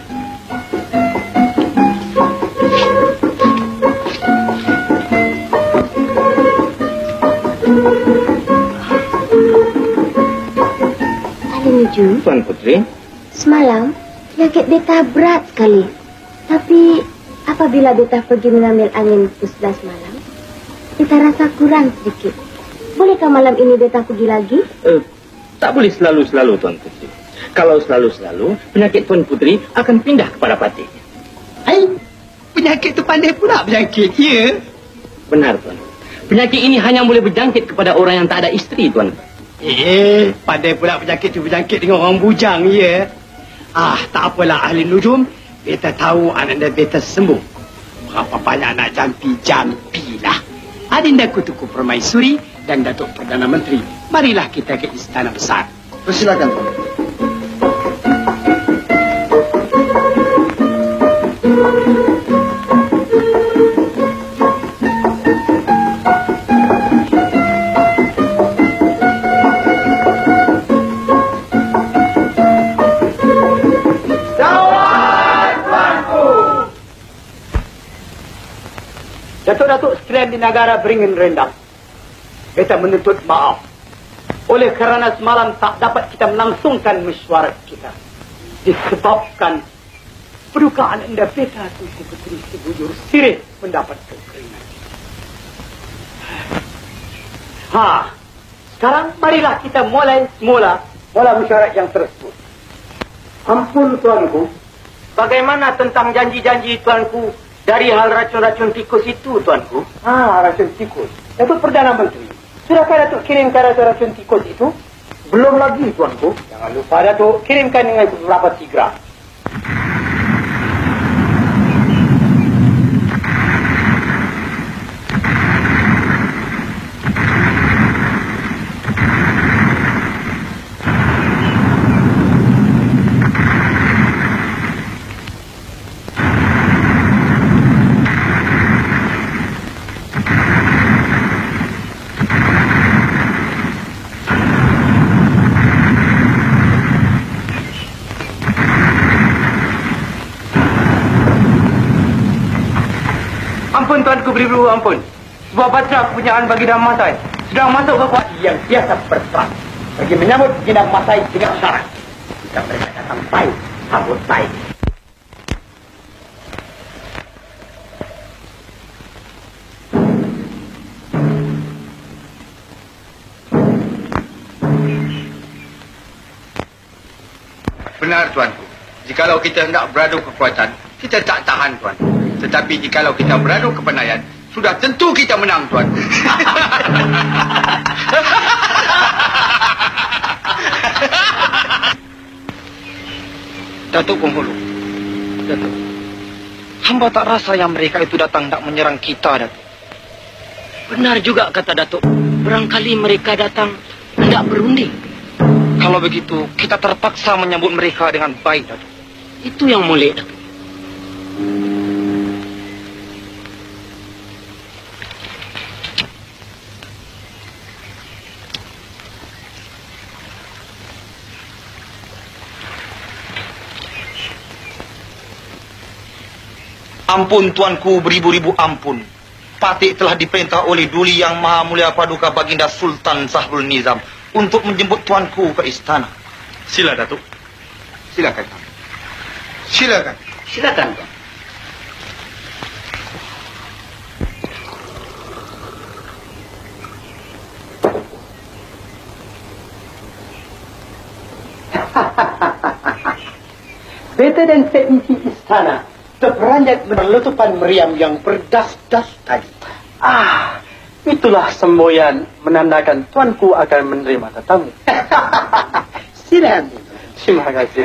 Ahli Nujum, Tuan Putri. semalam penyakit beta berat sekali. Tapi apabila beta pergi mengambil angin pukul 11 malam, beta rasa kurang sedikit. Bolehkah malam ini beta pergi lagi? Tak boleh selalu-selalu, Tuan Putri. Kalau selalu-selalu, penyakit Tuan Putri akan pindah kepada patinya. Penyakit tu pandai pula berjangkit, ya? Benar, Tuan. Penyakit ini hanya boleh berjangkit kepada orang yang tak ada isteri, Tuan. Pandai pula penyakit tu berjangkit dengan orang bujang, ya? Tak apalah ahli nujum. Beta tahu Ananda beta sembuh. Berapa banyak nak jampi-jampilah. Adinda Kutuku Permaisuri dan Datuk Perdana Menteri. Marilah kita ke Istana Besar. Persilakan, Tuan. Datuk-datuk sekalian di negara beringin rendang. Beta menuntut maaf. Oleh kerana semalam tak dapat kita melangsungkan mesyuarat kita. Disebabkan perdukaan anda beta Tunku Putri sebujur sirih mendapat kekeringan. Sekarang marilah kita mulai semula mesyuarat yang tersebut. Ampun tuanku. Bagaimana tentang janji-janji tuanku dari hal racun-racun tikus itu, tuanku? Racun tikus. Datuk Perdana Menteri, sudahkah Datuk kirimkan racun tikus itu? Belum lagi, tuanku. Jangan lupa Datuk kirimkan dengan beberapa tigra. Ampun, tuanku beribu, ampun. Sebuah batra kepunyaan Baginda Masai sedang masuk ke kuat Yang biasa berperang pergi menyambut Baginda Masai dengan syarat. Jika mereka datang baik, sambut baik. Benar, tuanku. Jikalau kita hendak beradu kekuatan, kita tak tahan, tuan. Tetapi jikalau kita beradu kepenayaan, sudah tentu kita menang, Tuan. Datuk Penghulu. Datuk. Hamba tak rasa yang mereka itu datang tak menyerang kita, Datuk. Benar juga kata Datuk. Barangkali mereka datang hendak berunding. Kalau begitu, kita terpaksa menyambut mereka dengan baik, Datuk. Itu yang mulia, Datuk. Ampun tuanku, beribu-ribu ampun. Patik telah diperintah oleh Duli Yang Maha Mulia Paduka Baginda Sultan Sahrul Nizam untuk menjemput tuanku ke istana. Sila, Datuk. Silakan. Silakan. Silakan, Tuan. Beta dan teknisi istana terperanjat menerletupan meriam yang berdas-das tadi. Itulah semboyan menandakan tuanku akan menerima tetamu. Silakan. Terima kasih.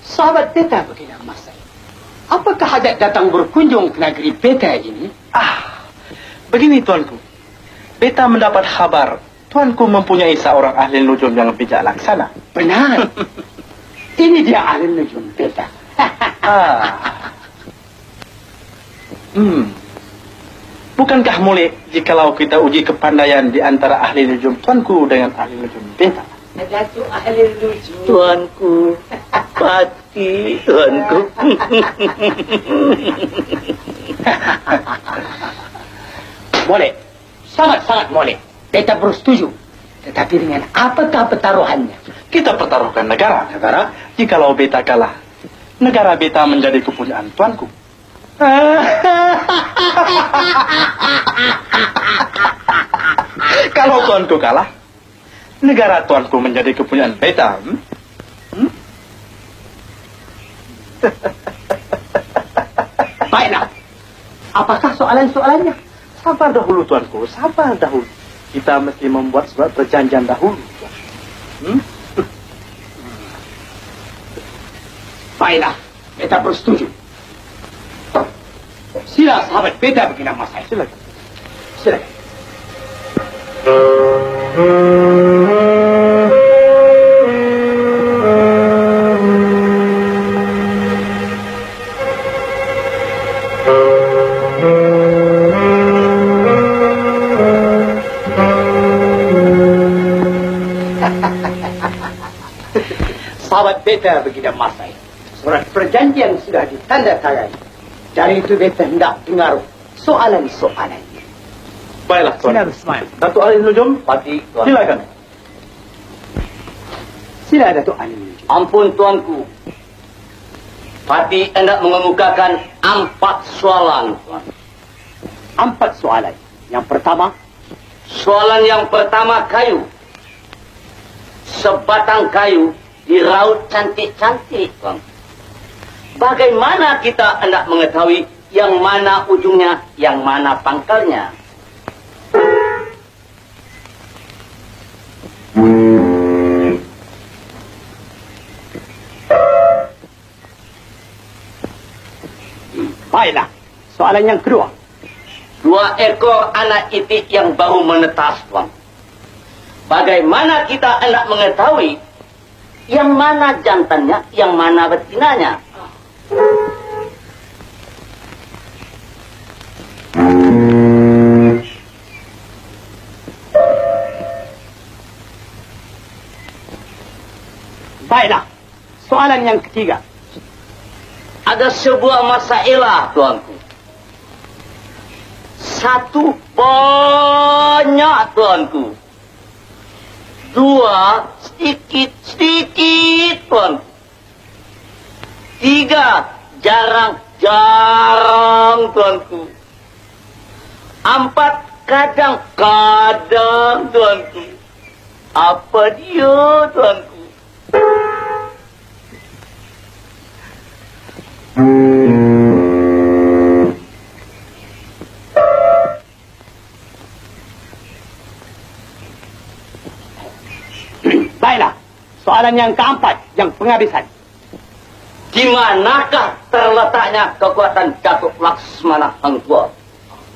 Sahabat beta begini Mas. Apakah hajat datang berkunjung ke negeri beta ini? Begini tuanku. Beta mendapat kabar tuanku mempunyai seorang ahli nujum yang bijak laksana. Benar. Ini dia ahli nujum beta. Bukankah mulai jikalau kita uji kepandaian di antara ahli nujum tuanku dengan ahli nujum beta? Datuk ahli nujum. Tuanku, Pati, tuanku. Boleh. Sangat-sangat boleh. Beta bersetuju. Tetapi dengan apakah pertaruhannya? Kita pertaruhkan negara. Negara? Jikalau beta kalah, negara beta menjadi kepunyaan tuanku. Kalau tuanku kalah, negara tuanku menjadi kepunyaan beta. Baiklah. Apakah soalan-soalannya? Sabar dahulu tuanku, sabar dahulu. Kita mesti membuat surat perjanjian dahulu. Baiklah. Beta bersetuju. Sila sahabat beta begini Mas. Silakan. Silakan. Sahabat beta begini Mas. Surat perjanjian sudah ditandatangani. Dari itu beta hendak dengar soalan-soalan. Baiklah tuan. Sila Ismail. Datuk ahli nujum, Pati, tuan. silakan. Sila Datuk ahli nujum. Ampun tuanku. Pati hendak mengemukakan 4 soalan, tuan. 4 soalan. Yang pertama, Soalan yang pertama kayu. Sebatang kayu diraut cantik-cantik, tuan. Bagaimana kita hendak mengetahui yang mana ujungnya, yang mana pangkalnya? baiklah. Soalan yang kedua. 2 ekor anak itik yang baru menetas, tuan. Bagaimana kita hendak mengetahui yang mana jantannya, yang mana betinanya? Baiklah. Soalan yang ketiga. Ada sebuah masalah, tuanku. 1 banyak, tuanku. 2 sedikit-sedikit, tuanku. 3 jarang-jarang, tuanku. 4 kadang-kadang, tuanku. Apa dia, tuanku? Soalan yang keempat, yang penghabisan. Di manakah terletaknya kekuatan Datuk Laksmana Hangtua?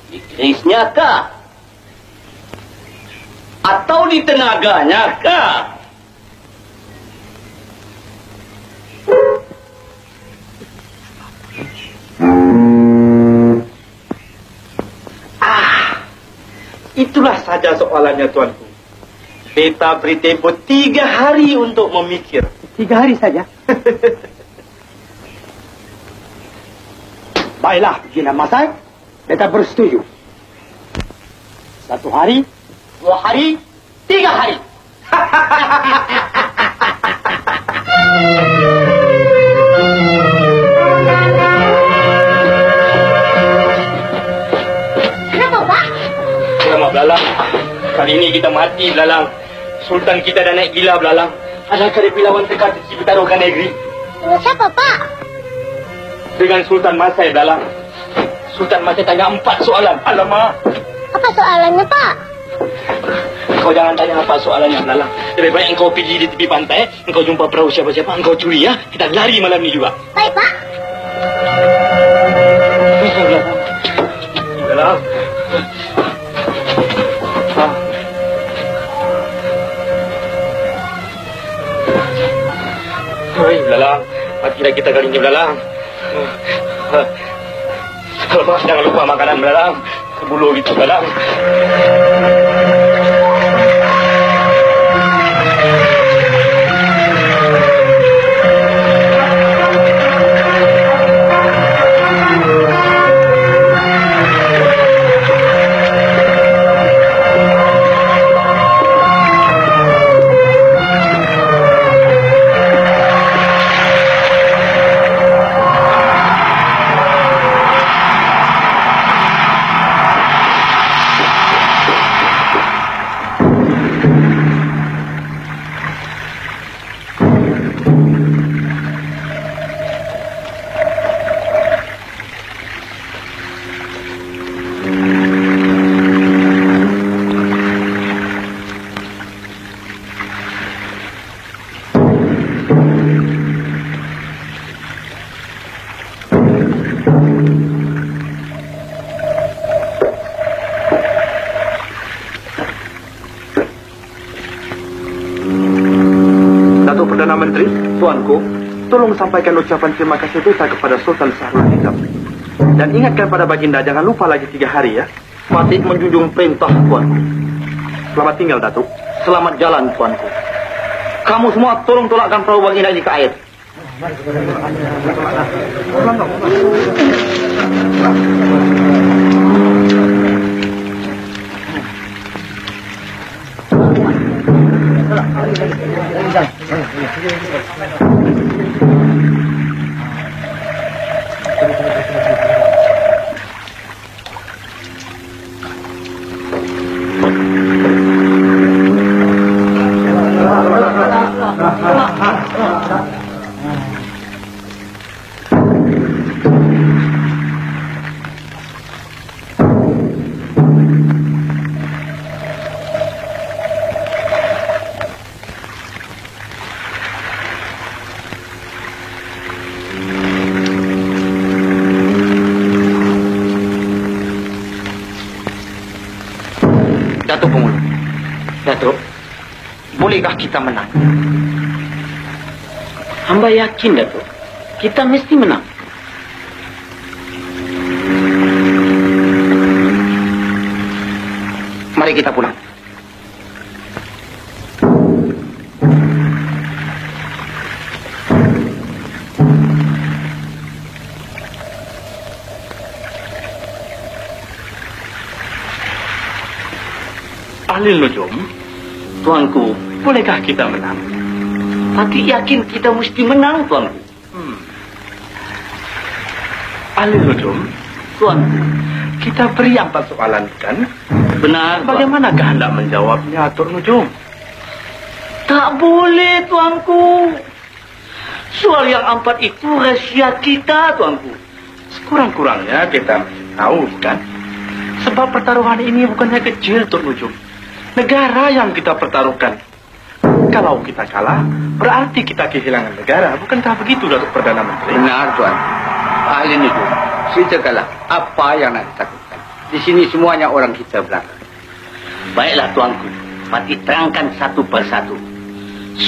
Di kerisnya kah? Atau di tenaganya kah? Itulah saja soalannya, Tuanku. Beta beri tempo 3 hari untuk memikir. 3 hari saja. Baiklah, Gina Masai. Beta bersetuju. 1 hari, 2 hari, 3 hari. Kenapa, Pak? Selamat Belalang. Kali ini kita mati Belalang. Sultan kita dah naik gila Belalang. Adakah dia pilawan teka-teki bertaruhkan negeri? Dengan siapa, Pak? Dengan Sultan Masai Belalang. Sultan Masai tanya 4 soalan. Alamak. Apa soalannya, Pak? Kau jangan tanya apa soalannya Belalang. Lebih baik engkau pergi di tepi pantai. Engkau jumpa perahu siapa-siapa. Engkau curi ya. Kita lari malam ni juga. Baik, Pak. Belalang. Hei, Belalang. Matilah kita kali ini, Belalang. Lepas, jangan lupa makanan, Belalang. Sebulu gitu, Belalang. Perdana Menteri, Tuanku, tolong sampaikan ucapan terima kasih beta kepada Sultan Sahrul Nizam. Dan ingatkan pada Baginda, jangan lupa lagi 3 hari ya. Fatih menjunjung perintah, Tuanku. Selamat tinggal, Datuk. Selamat jalan, Tuanku. Kamu semua tolong tolakkan perahu Baginda ini ke air. Datuk Pemulung. Datuk, bolehkah kita menang? Hamba yakin, Datuk. Kita mesti menang. Mari kita pulang. Ahlil Nujum, Tuanku, bolehkah kita menang? Tapi yakin kita mesti menang, Tuanku. Ahlil Nujum, Tuanku, kita beri 4 soalan, kan? Benar, Tuan. Bagaimanakah hendak menjawabnya, Tuk Nujum? Tak boleh, Tuanku. Soal yang 4 itu rahasia kita, Tuanku. Sekurang-kurangnya kita tahu, kan? Sebab pertaruhan ini bukannya kecil, Tuk Nujum. Negara yang kita pertaruhkan. Jikalau kita kalah, berarti kita kehilangan negara. Bukankah begitu, Datuk Perdana Menteri? Benar, Tuan. Ahli Nujum, ceritakanlah apa yang nak ditakutkan. Di sini semuanya orang kita belakang. Baiklah tuanku, Patih terangkan satu persatu.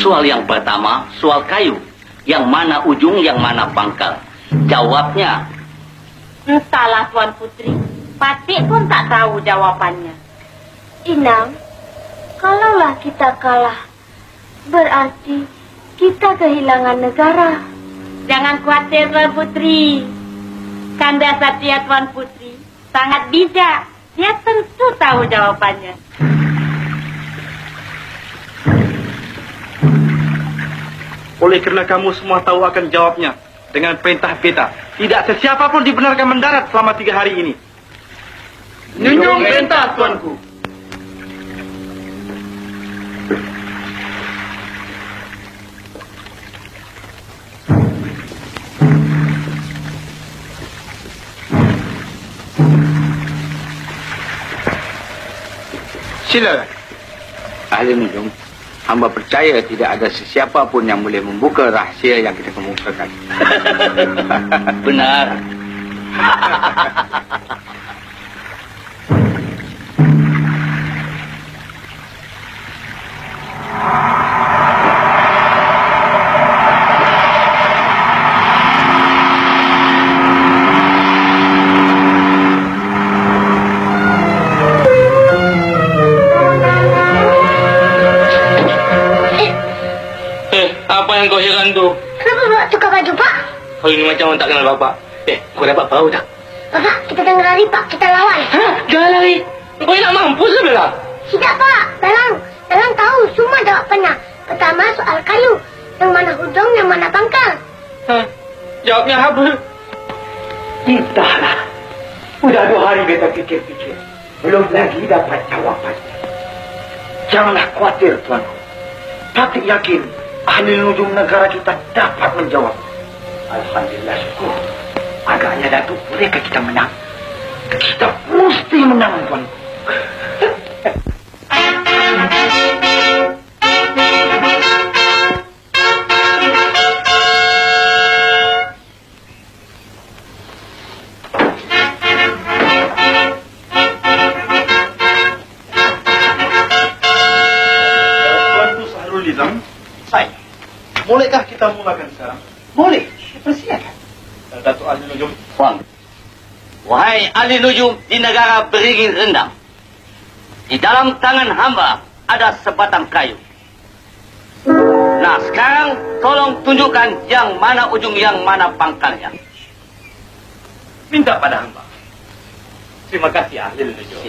Soal yang pertama, soal kayu. Yang mana ujung, yang mana pangkal. Jawabnya. Entahlah Tuan Putri. Patih pun tak tahu jawabannya. Inang, kalaulah kita kalah, berarti kita kehilangan negara. Jangan khawatir Tuan Putri. Kanda Satria Tuan Putri sangat bijak. Dia tentu tahu jawabannya. Oleh kerana kamu semua tahu akan jawabnya, dengan perintah beta, tidak sesiapa pun dibenarkan mendarat selama 3 hari ini. Junjung perintah, Tuanku. Silakan. Ahli Nujum, hamba percaya tidak ada sesiapa pun yang boleh membuka rahsia yang kita kemukakan. Benar. Apa yang kau heran tu? Kenapa bawa tukar baju, Pak? Kau ini macam orang tak kenal bapak. Kau dapat bau tak? Bapak, kita jangan lari, Pak. Kita lawan. Jangan lari. Kau nak mampus ke Bella? Tidak, Pak. Dalang tahu semua jawapannya. Pertama, soal kayu. Yang mana hujung, yang mana pangkal. Jawabnya apa? Entahlah. Sudah 2 hari beta fikir-fikir. Belum lagi dapat jawabannya. Janganlah khawatir, Tuanku. Patih yakin ahli nujum negara kita dapat menjawab. Alhamdulillah, syukur. Agaknya Datuk, bolehkah kita menang? Kita mesti menang, Tuanku. Saya. Bolehkah kita mulakan sekarang? Boleh, persilakan. Datuk Ahli Nujum. Wang. Wahai ahli nujum di negara beringin rendang. Di dalam tangan hamba ada sebatang kayu. Nah, sekarang tolong tunjukkan yang mana ujung, yang mana pangkalnya. Minta pada hamba. Terima kasih Ahli Nujum.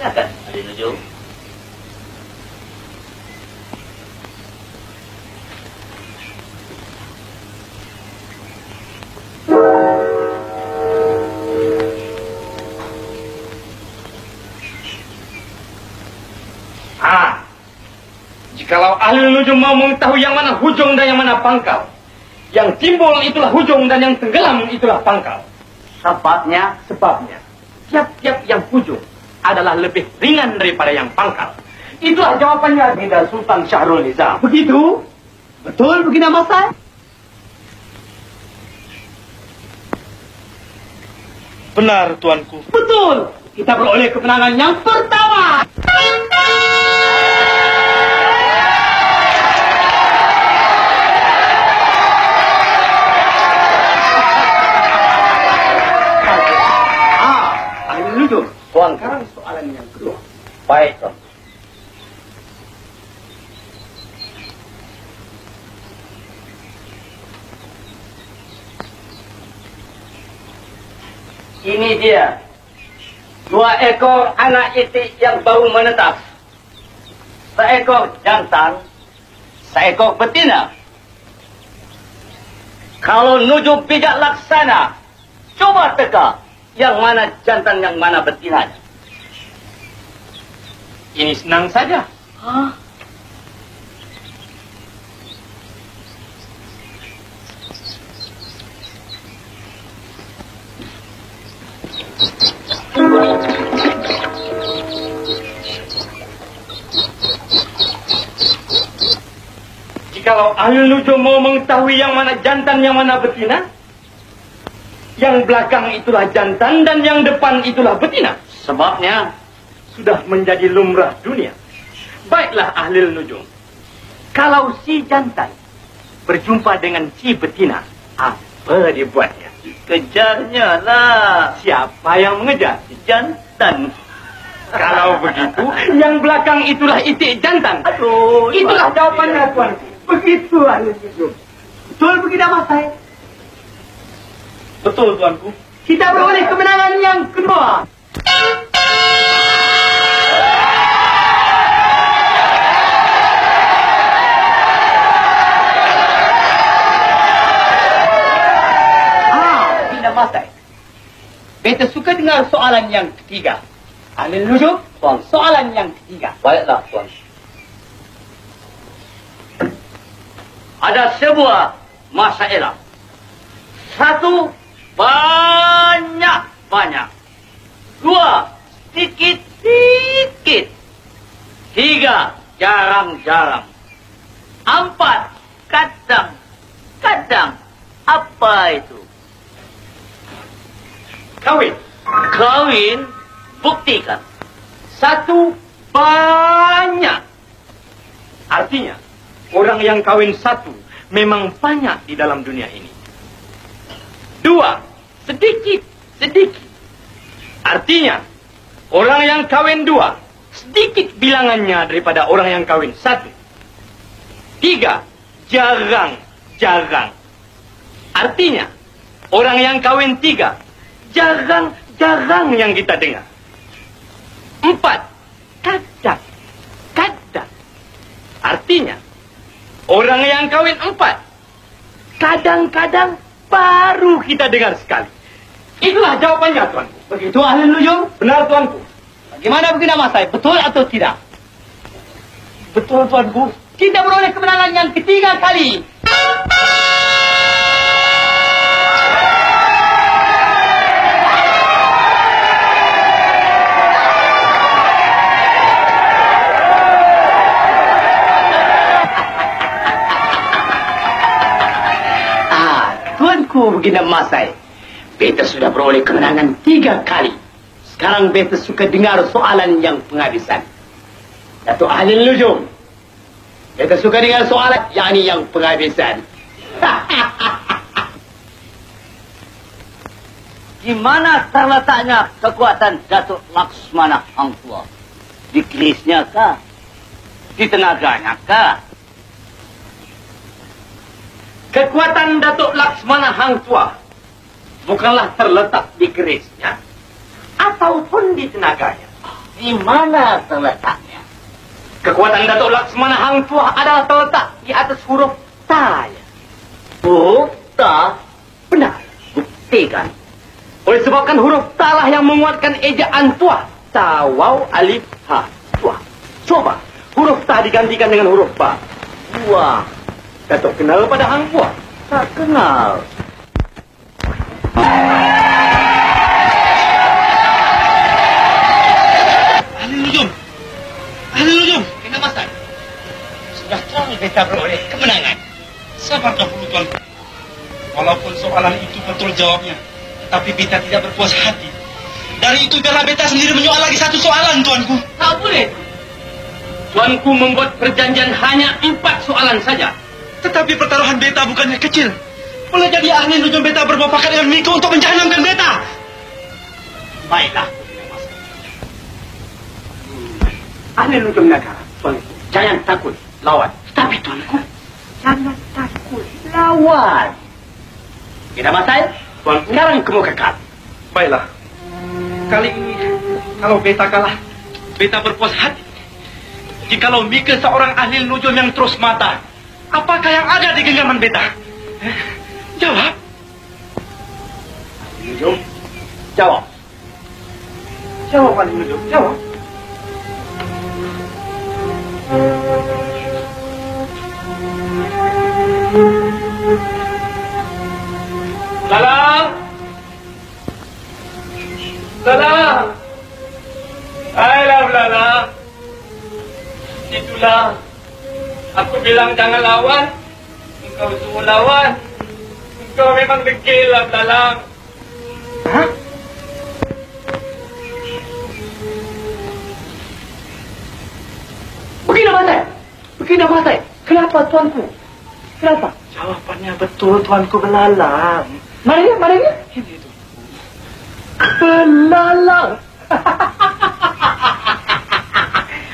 Silakan ahli nujum. Jikalau ahli nujum mau mengetahui yang mana hujung dan yang mana pangkal, yang timbul itulah hujung dan yang tenggelam itulah pangkal. Sebabnya, Tiap-tiap yang hujung adalah lebih ringan daripada yang pangkal. Itulah jawabannya Baginda Sultan Syahrul Nizam. Begitu? Betul Baginda Masai? Benar, Tuanku. Betul. Kita beroleh kemenangan yang pertama. Tuan, Sekarang soalan yang kedua. baik, Tuan. Ini dia. 2 ekor anak itik yang baru menetas. Seekor jantan, seekor betina. Kalau nujum bijak laksana, coba teka yang mana jantan, yang mana betina. Ini senang saja. Kalau ahli nujum mau mengetahui yang mana jantan, yang mana betina, yang belakang itulah jantan dan yang depan itulah betina. Sebabnya Sudah menjadi lumrah dunia. Baiklah ahli nujum. Kalau si jantan berjumpa dengan si betina, apa dibuatnya? kejarnya lah. Siapa yang mengejar? Si jantan. Kalau begitu, yang belakang itulah itik jantan. Aduh, Itulah jawabannya, Tuan. Begitu ahli nujum. Betul begitu Mas saya? Betul, Tuanku. Kita beroleh kemenangan yang kedua. Tidak Masai. Beta suka dengar soalan yang ketiga. Ahli nujum, soalan yang ketiga. Baiklah, Tuan. Ada sebuah masalah. Satu, banyak-banyak. Dua, sedikit-sedikit. Tiga, jarang-jarang. Empat, kadang-kadang. Apa itu? Kawin. Kawin, buktikan. Satu, banyak. Artinya, orang yang kawin satu memang banyak di dalam dunia ini. Dua, sedikit. Artinya, orang yang kawin dua, sedikit bilangannya daripada orang yang kawin satu. Tiga, jarang. Artinya, orang yang kawin tiga, jarang yang kita dengar. Empat, kadang. Artinya, orang yang kawin empat, kadang-kadang baru kita dengar sekali. Itulah jawabannya, Tuanku. Begitu ahli nujum? Benar, Tuanku. Bagaimana begini Mas saya? Betul atau tidak? Betul, Tuanku. Kita beroleh kemenangan yang ketiga kali. Tuanku begini Masai. Beta sudah beroleh kemenangan 3 kali. Sekarang beta suka dengar soalan yang penghabisan. Datuk ahli nujum. Beta suka dengar soalan yakni yang penghabisan. Di mana terletaknya kekuatan Datuk Laksmana Hang Tuah? Di kerisnya kah? Di tenaganya kah? Kekuatan Datuk Laksmana Hang Tuah bukanlah terletak di kerisnya ataupun di tenaganya. Di mana terletaknya? Kekuatan Datuk Laksmana Hang Tuah adalah terletak di atas huruf Ta. Huruf Ta? Benar. Buktikan. Oleh sebabkan huruf Ta lah yang menguatkan ejaan Tuah. Ta, waw, alif, ha, Tuah. Coba, huruf Ta digantikan dengan huruf Ba. Wah, Datuk kenal pada Hang Tuah? tak kenal. Ahli nujum. Kena Masai. Sudah terang kita beroleh kemenangan. Sabarkah dulu Tuan. Walaupun soalan itu betul jawabnya, tapi beta tidak berpuas hati. Dari itu biarlah beta sendiri menyoal lagi satu soalan, Tuanku. Tak boleh. Tuanku membuat perjanjian hanya 4 soalan saja. Tetapi pertaruhan beta bukannya kecil. Boleh jadi ahli nujum beta berpapakat dengan Miko untuk menjahanamkan beta. Baiklah. Ahli nujum negara, Tuanku. Jangan takut lawan. Tapi Tuanku, jangan takut lawan. Kita Masai, Tuanku. Sekarang kamu kekal. Baiklah. Kali ini, kalau beta kalah, beta berpuas hati. Jikalau Mika seorang ahli nujum yang terus mata, apakah yang ada di genggaman beta? Jawab. Ahli nujum, jawab. Jawab, ahli nujum, jawab. Salam. Ayolah, Belala. Itulah. Aku bilang jangan lawan. Kau semua lawan. Kau memang degil lah, Belalang. Hah? Begini Masai. Kenapa tuanku? Kenapa? Jawapannya betul, Tuanku Belalang. Mana dia? Ini tu. Belalang.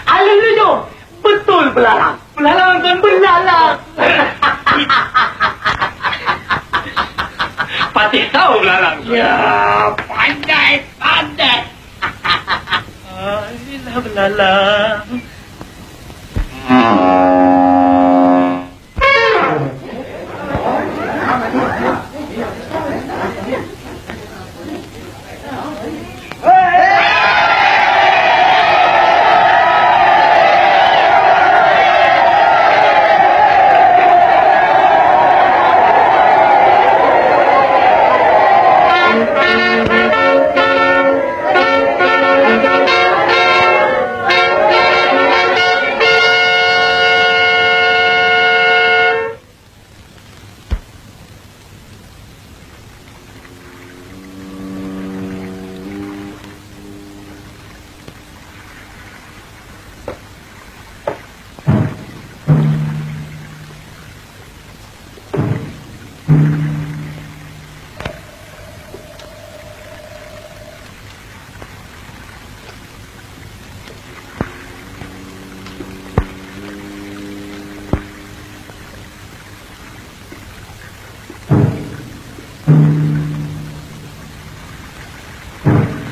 Haleluya. Betul belalang. Belalang, Tuan. Belalang. Patih tahu Belalang. Ya, pandai. Inilah Belalang.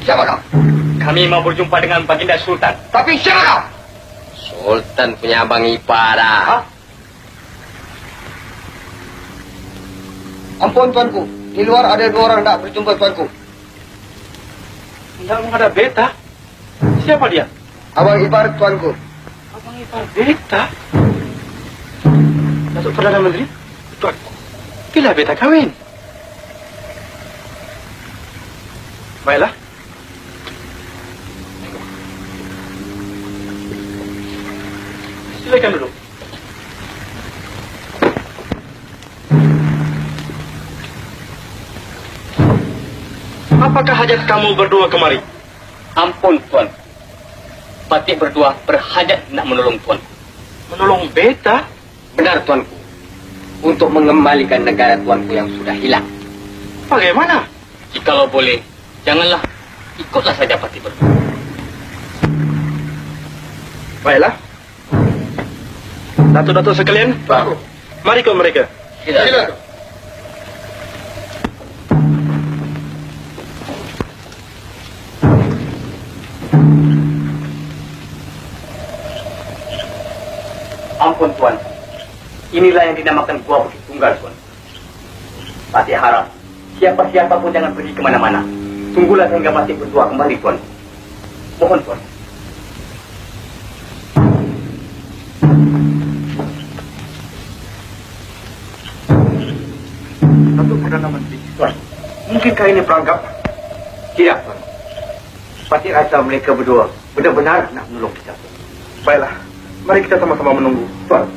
Siapa kau? Kami mau berjumpa dengan Baginda Sultan. Tapi siapa kau? Sultan punya abang ipar dah. Ampun tuanku, di luar ada 2 orang nak berjumpa tuanku. Tidak ada beta. Siapa dia? Abang ipar tuanku. Abang ipar beta. Datuk Perdana Menteri? Tuanku, bila beta kahwin? Baiklah. Silakan duduk. Apakah hajat kamu berdua kemari? Ampun, Tuan. Patih berdua berhajat nak menolong Tuan. Menolong beta? Benar, Tuanku. Untuk mengembalikan negara Tuanku yang sudah hilang. Bagaimana? Jikalau boleh, janganlah. Ikutlah saja Patih berdua. Baiklah. Datuk-datuk sekalian, mari ke mereka. Sila. Ampun, Tuan. Inilah yang dinamakan Gua Bukit Tunggal, Tuan. Patih harap siapa-siapa pun jangan pergi kemana-mana. Tunggulah sehingga Patih berdua kembali, Tuan. Mohon, Tuan. Datuk Perdana Menteri. Tuan, mungkinkah ini perangkap? Tidak tuan. Patih rasa mereka berdua benar-benar nak menolong kita. Baiklah, mari kita sama-sama menunggu. Tuan.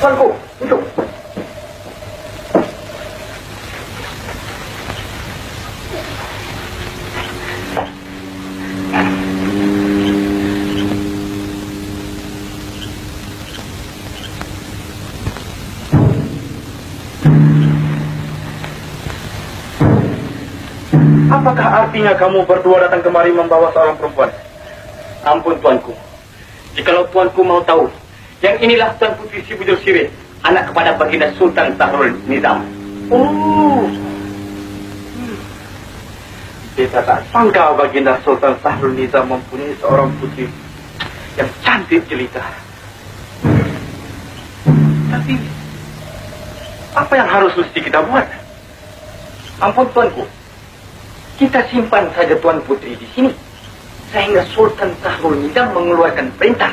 Tuanku, duduk. Apakah artinya kamu berdua datang kemari membawa seorang perempuan? Ampun tuanku. Jikalau tuanku mau tahu, yang inilah Tuan Putri Si Bujur Sirih, anak kepada Baginda Sultan Sahrul Nizam. Oh. Beta tak sangka Baginda Sultan Sahrul Nizam mempunyai seorang putri yang cantik jelita. Tapi apa yang harus mesti kita buat? Ampun tuanku, kita simpan saja Tuan Putri di sini sehingga Sultan Sahrul Nizam mengeluarkan perintah.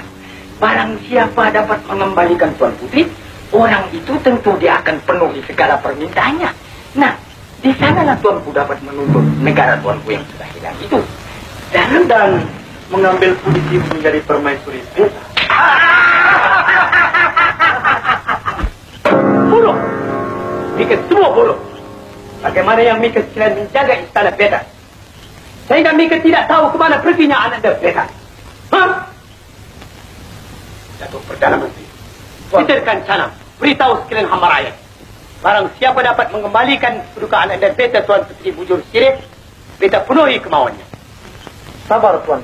Barang siapa dapat mengembalikan Tuan Putri, orang itu tentu dia akan penuhi segala permintaannya. Nah, di sanalah tuanku dapat menuntut negara tuanku yang sudah hilang itu. Dan mengambil posisi menjadi permaisuri beta. Buruk! Mikir semua buruk. Bagaimana yang Mikir sekalian menjaga istana beta? Sehingga Mikir tidak tahu kemana perginya ananda beta. Hah? Jatuh Perdana Menteri. Pikirkan sana. Beritahu sekalian hamba rakyat. Barang siapa dapat mengembalikan kedudukan ananda beta Tuan Putri Bujur Sirih, beta penuhi kemauannya. Sabar tuan.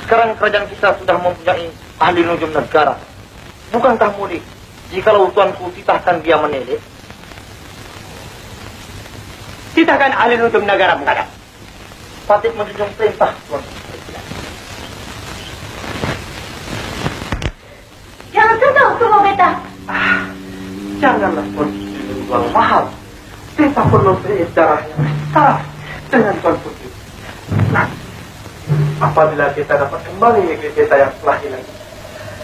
Sekarang kerajaan kita sudah mempunyai ahli nujum negara. Bukankah mudik jikalau tuanku titahkan dia meneliti? Titahkan ahli nujum negara menghadap. Patih menjunjung perintah tuan. Jangan sentuh tubuh beta. Janganlah tuan menjual mahal. Beta perlu berdarah yang setara dengan tuan putri. Nah, apabila kita dapat kembali negeri beta yang telah hilang,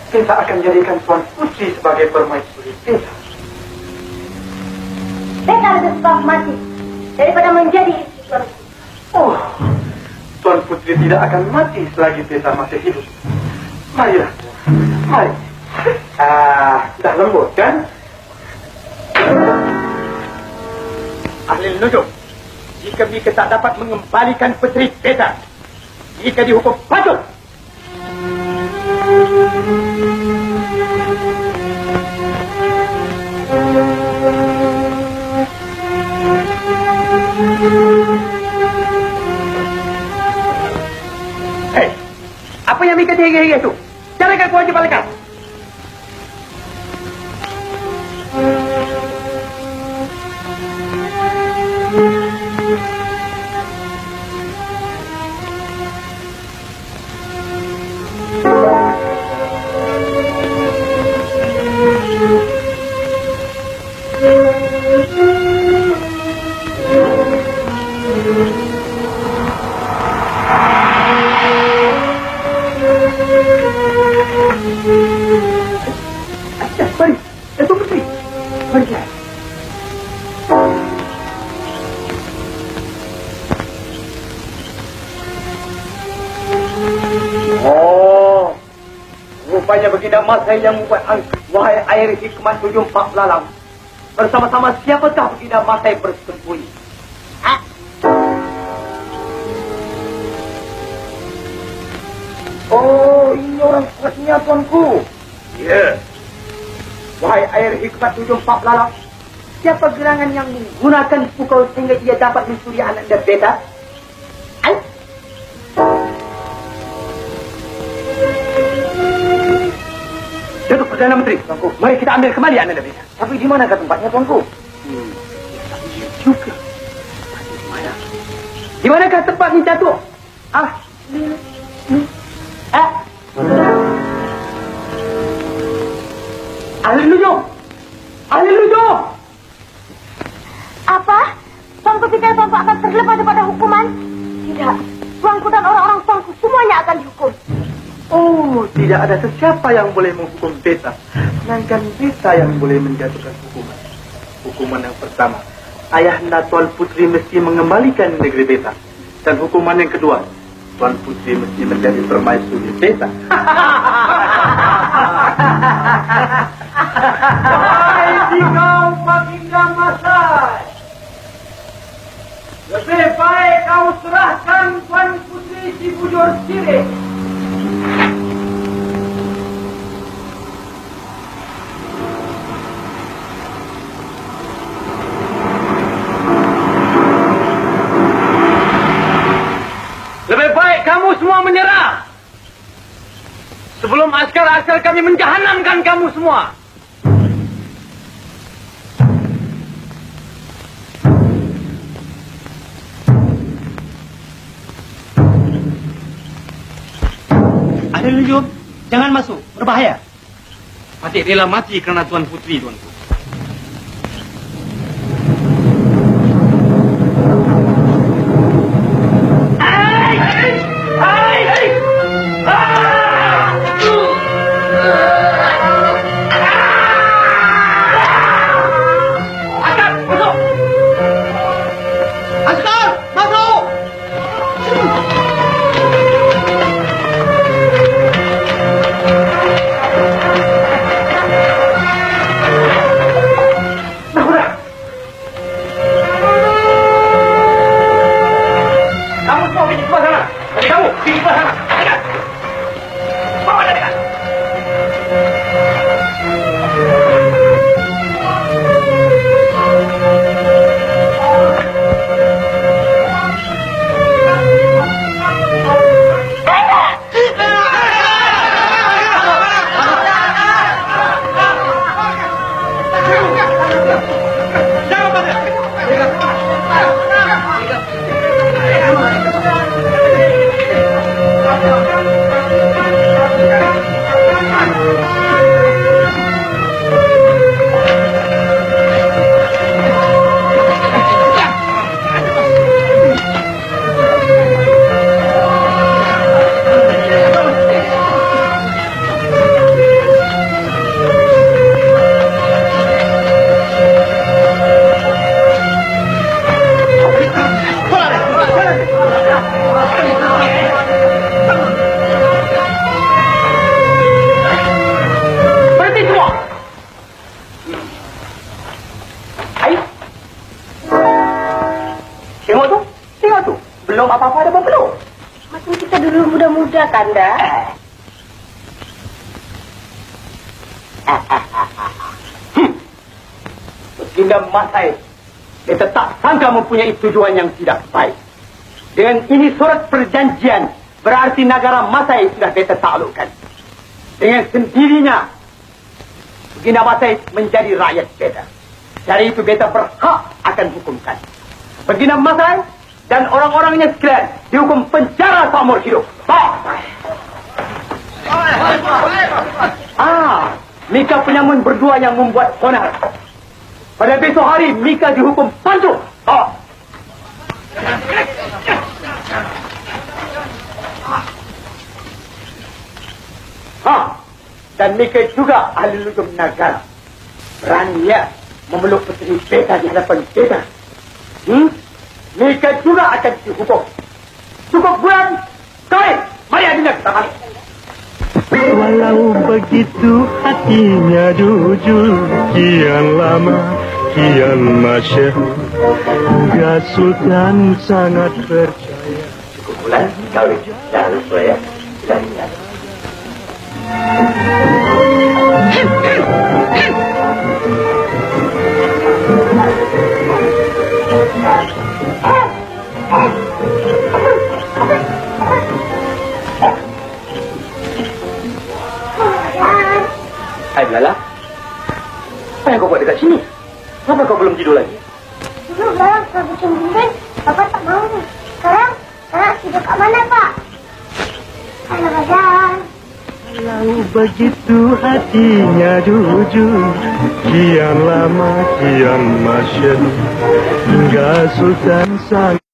kita akan jadikan tuan putri sebagai permaisuri beta. Beta lebih suka mati daripada menjadi istri tuan. Oh, tuan putri tidak akan mati selagi beta masih hidup. Marilah, mari. Dah lembut kan? Ahli nujum, jika Mika tak dapat mengembalikan putri beta, Mika dihukum patung. Hei, apa yang Mika tiga-tiga itu? Jalankan kewajiban kau. Mari, itu putri. Mari. Oh, rupanya Baginda Masai yang membuat angka. Wahai air hikmat 74 lalang. Bersama-sama siapakah Baginda Masai bersembunyi? Oh, ini orang kuatnya tuanku. Ya. Wahai air hikmat 74 lalang. Siapa gerangan yang menggunakan pukul sehingga ia dapat mencuri ananda beta? Datuk Perdana Menteri, tuanku. Mari kita ambil kembali ananda beta. Tapi di manakah tempatnya tuanku? Juga. Di mana? Di manakah tempatnya Datuk? Ahli nujum! Ahli nujum! Apa? Tuanku pikir tuanku akan terlepas daripada hukuman? Tidak. Tuanku dan orang-orang tuanku semuanya akan dihukum. Oh, tidak ada sesiapa yang boleh menghukum beta. Melainkan beta yang boleh menjatuhkan hukuman. Hukuman yang pertama, ayahanda Tuan Putri mesti mengembalikan negeri beta. Dan hukuman yang kedua, Tuan Putri mesti menjadi permaisuri beta. Hai kau Baginda Masai. Lebih baik kau serahkan Tuan Putri Si Bujur Sirih. asal kami menjahanamkan kamu semua. Ada Lujum, jangan masuk, berbahaya. Fatik rela mati kerana Tuan Putri, tuanku. Belum apa-apa ada belum? Macam kita dulu muda-muda, Kanda. Baginda Masai, kita tak sangka mempunyai tujuan yang tidak baik. Dengan ini surat perjanjian, berarti negara Masai sudah kita taklukkan. Dengan sendirinya, Baginda Masai menjadi rakyat beta. Dari itu beta berhak akan hukumkan. Baginda Masai dan orang-orangnya sekalian dihukum penjara seumur hidup. Mika penyamun berdua yang membuat onar. Pada besok hari Mika dihukum pancu. Dan Mika juga ahli lujum negara. Berani ya memeluk putri beta di hadapan beta. Mika juga akan dihukum. Cukup bulan, kawin. Mari adinda kita balik. Walau begitu hatinya jujur, kian lama, kian masyhur, Gak Sultan sangat percaya. Cukup bulan, kawin. Jangan lupa ya. Kita ingat. Hai Belala, apa yang kau buat dekat sini? Kenapa kau belum tidur lagi? Dulu Bang, kalau bikin bimbing, Bapak tak mau. Sekarang tidur kat mana, Pak? Halo, Badan. Walau begitu hatinya jujur, kian lama, kian masyhur, hingga Sultan sang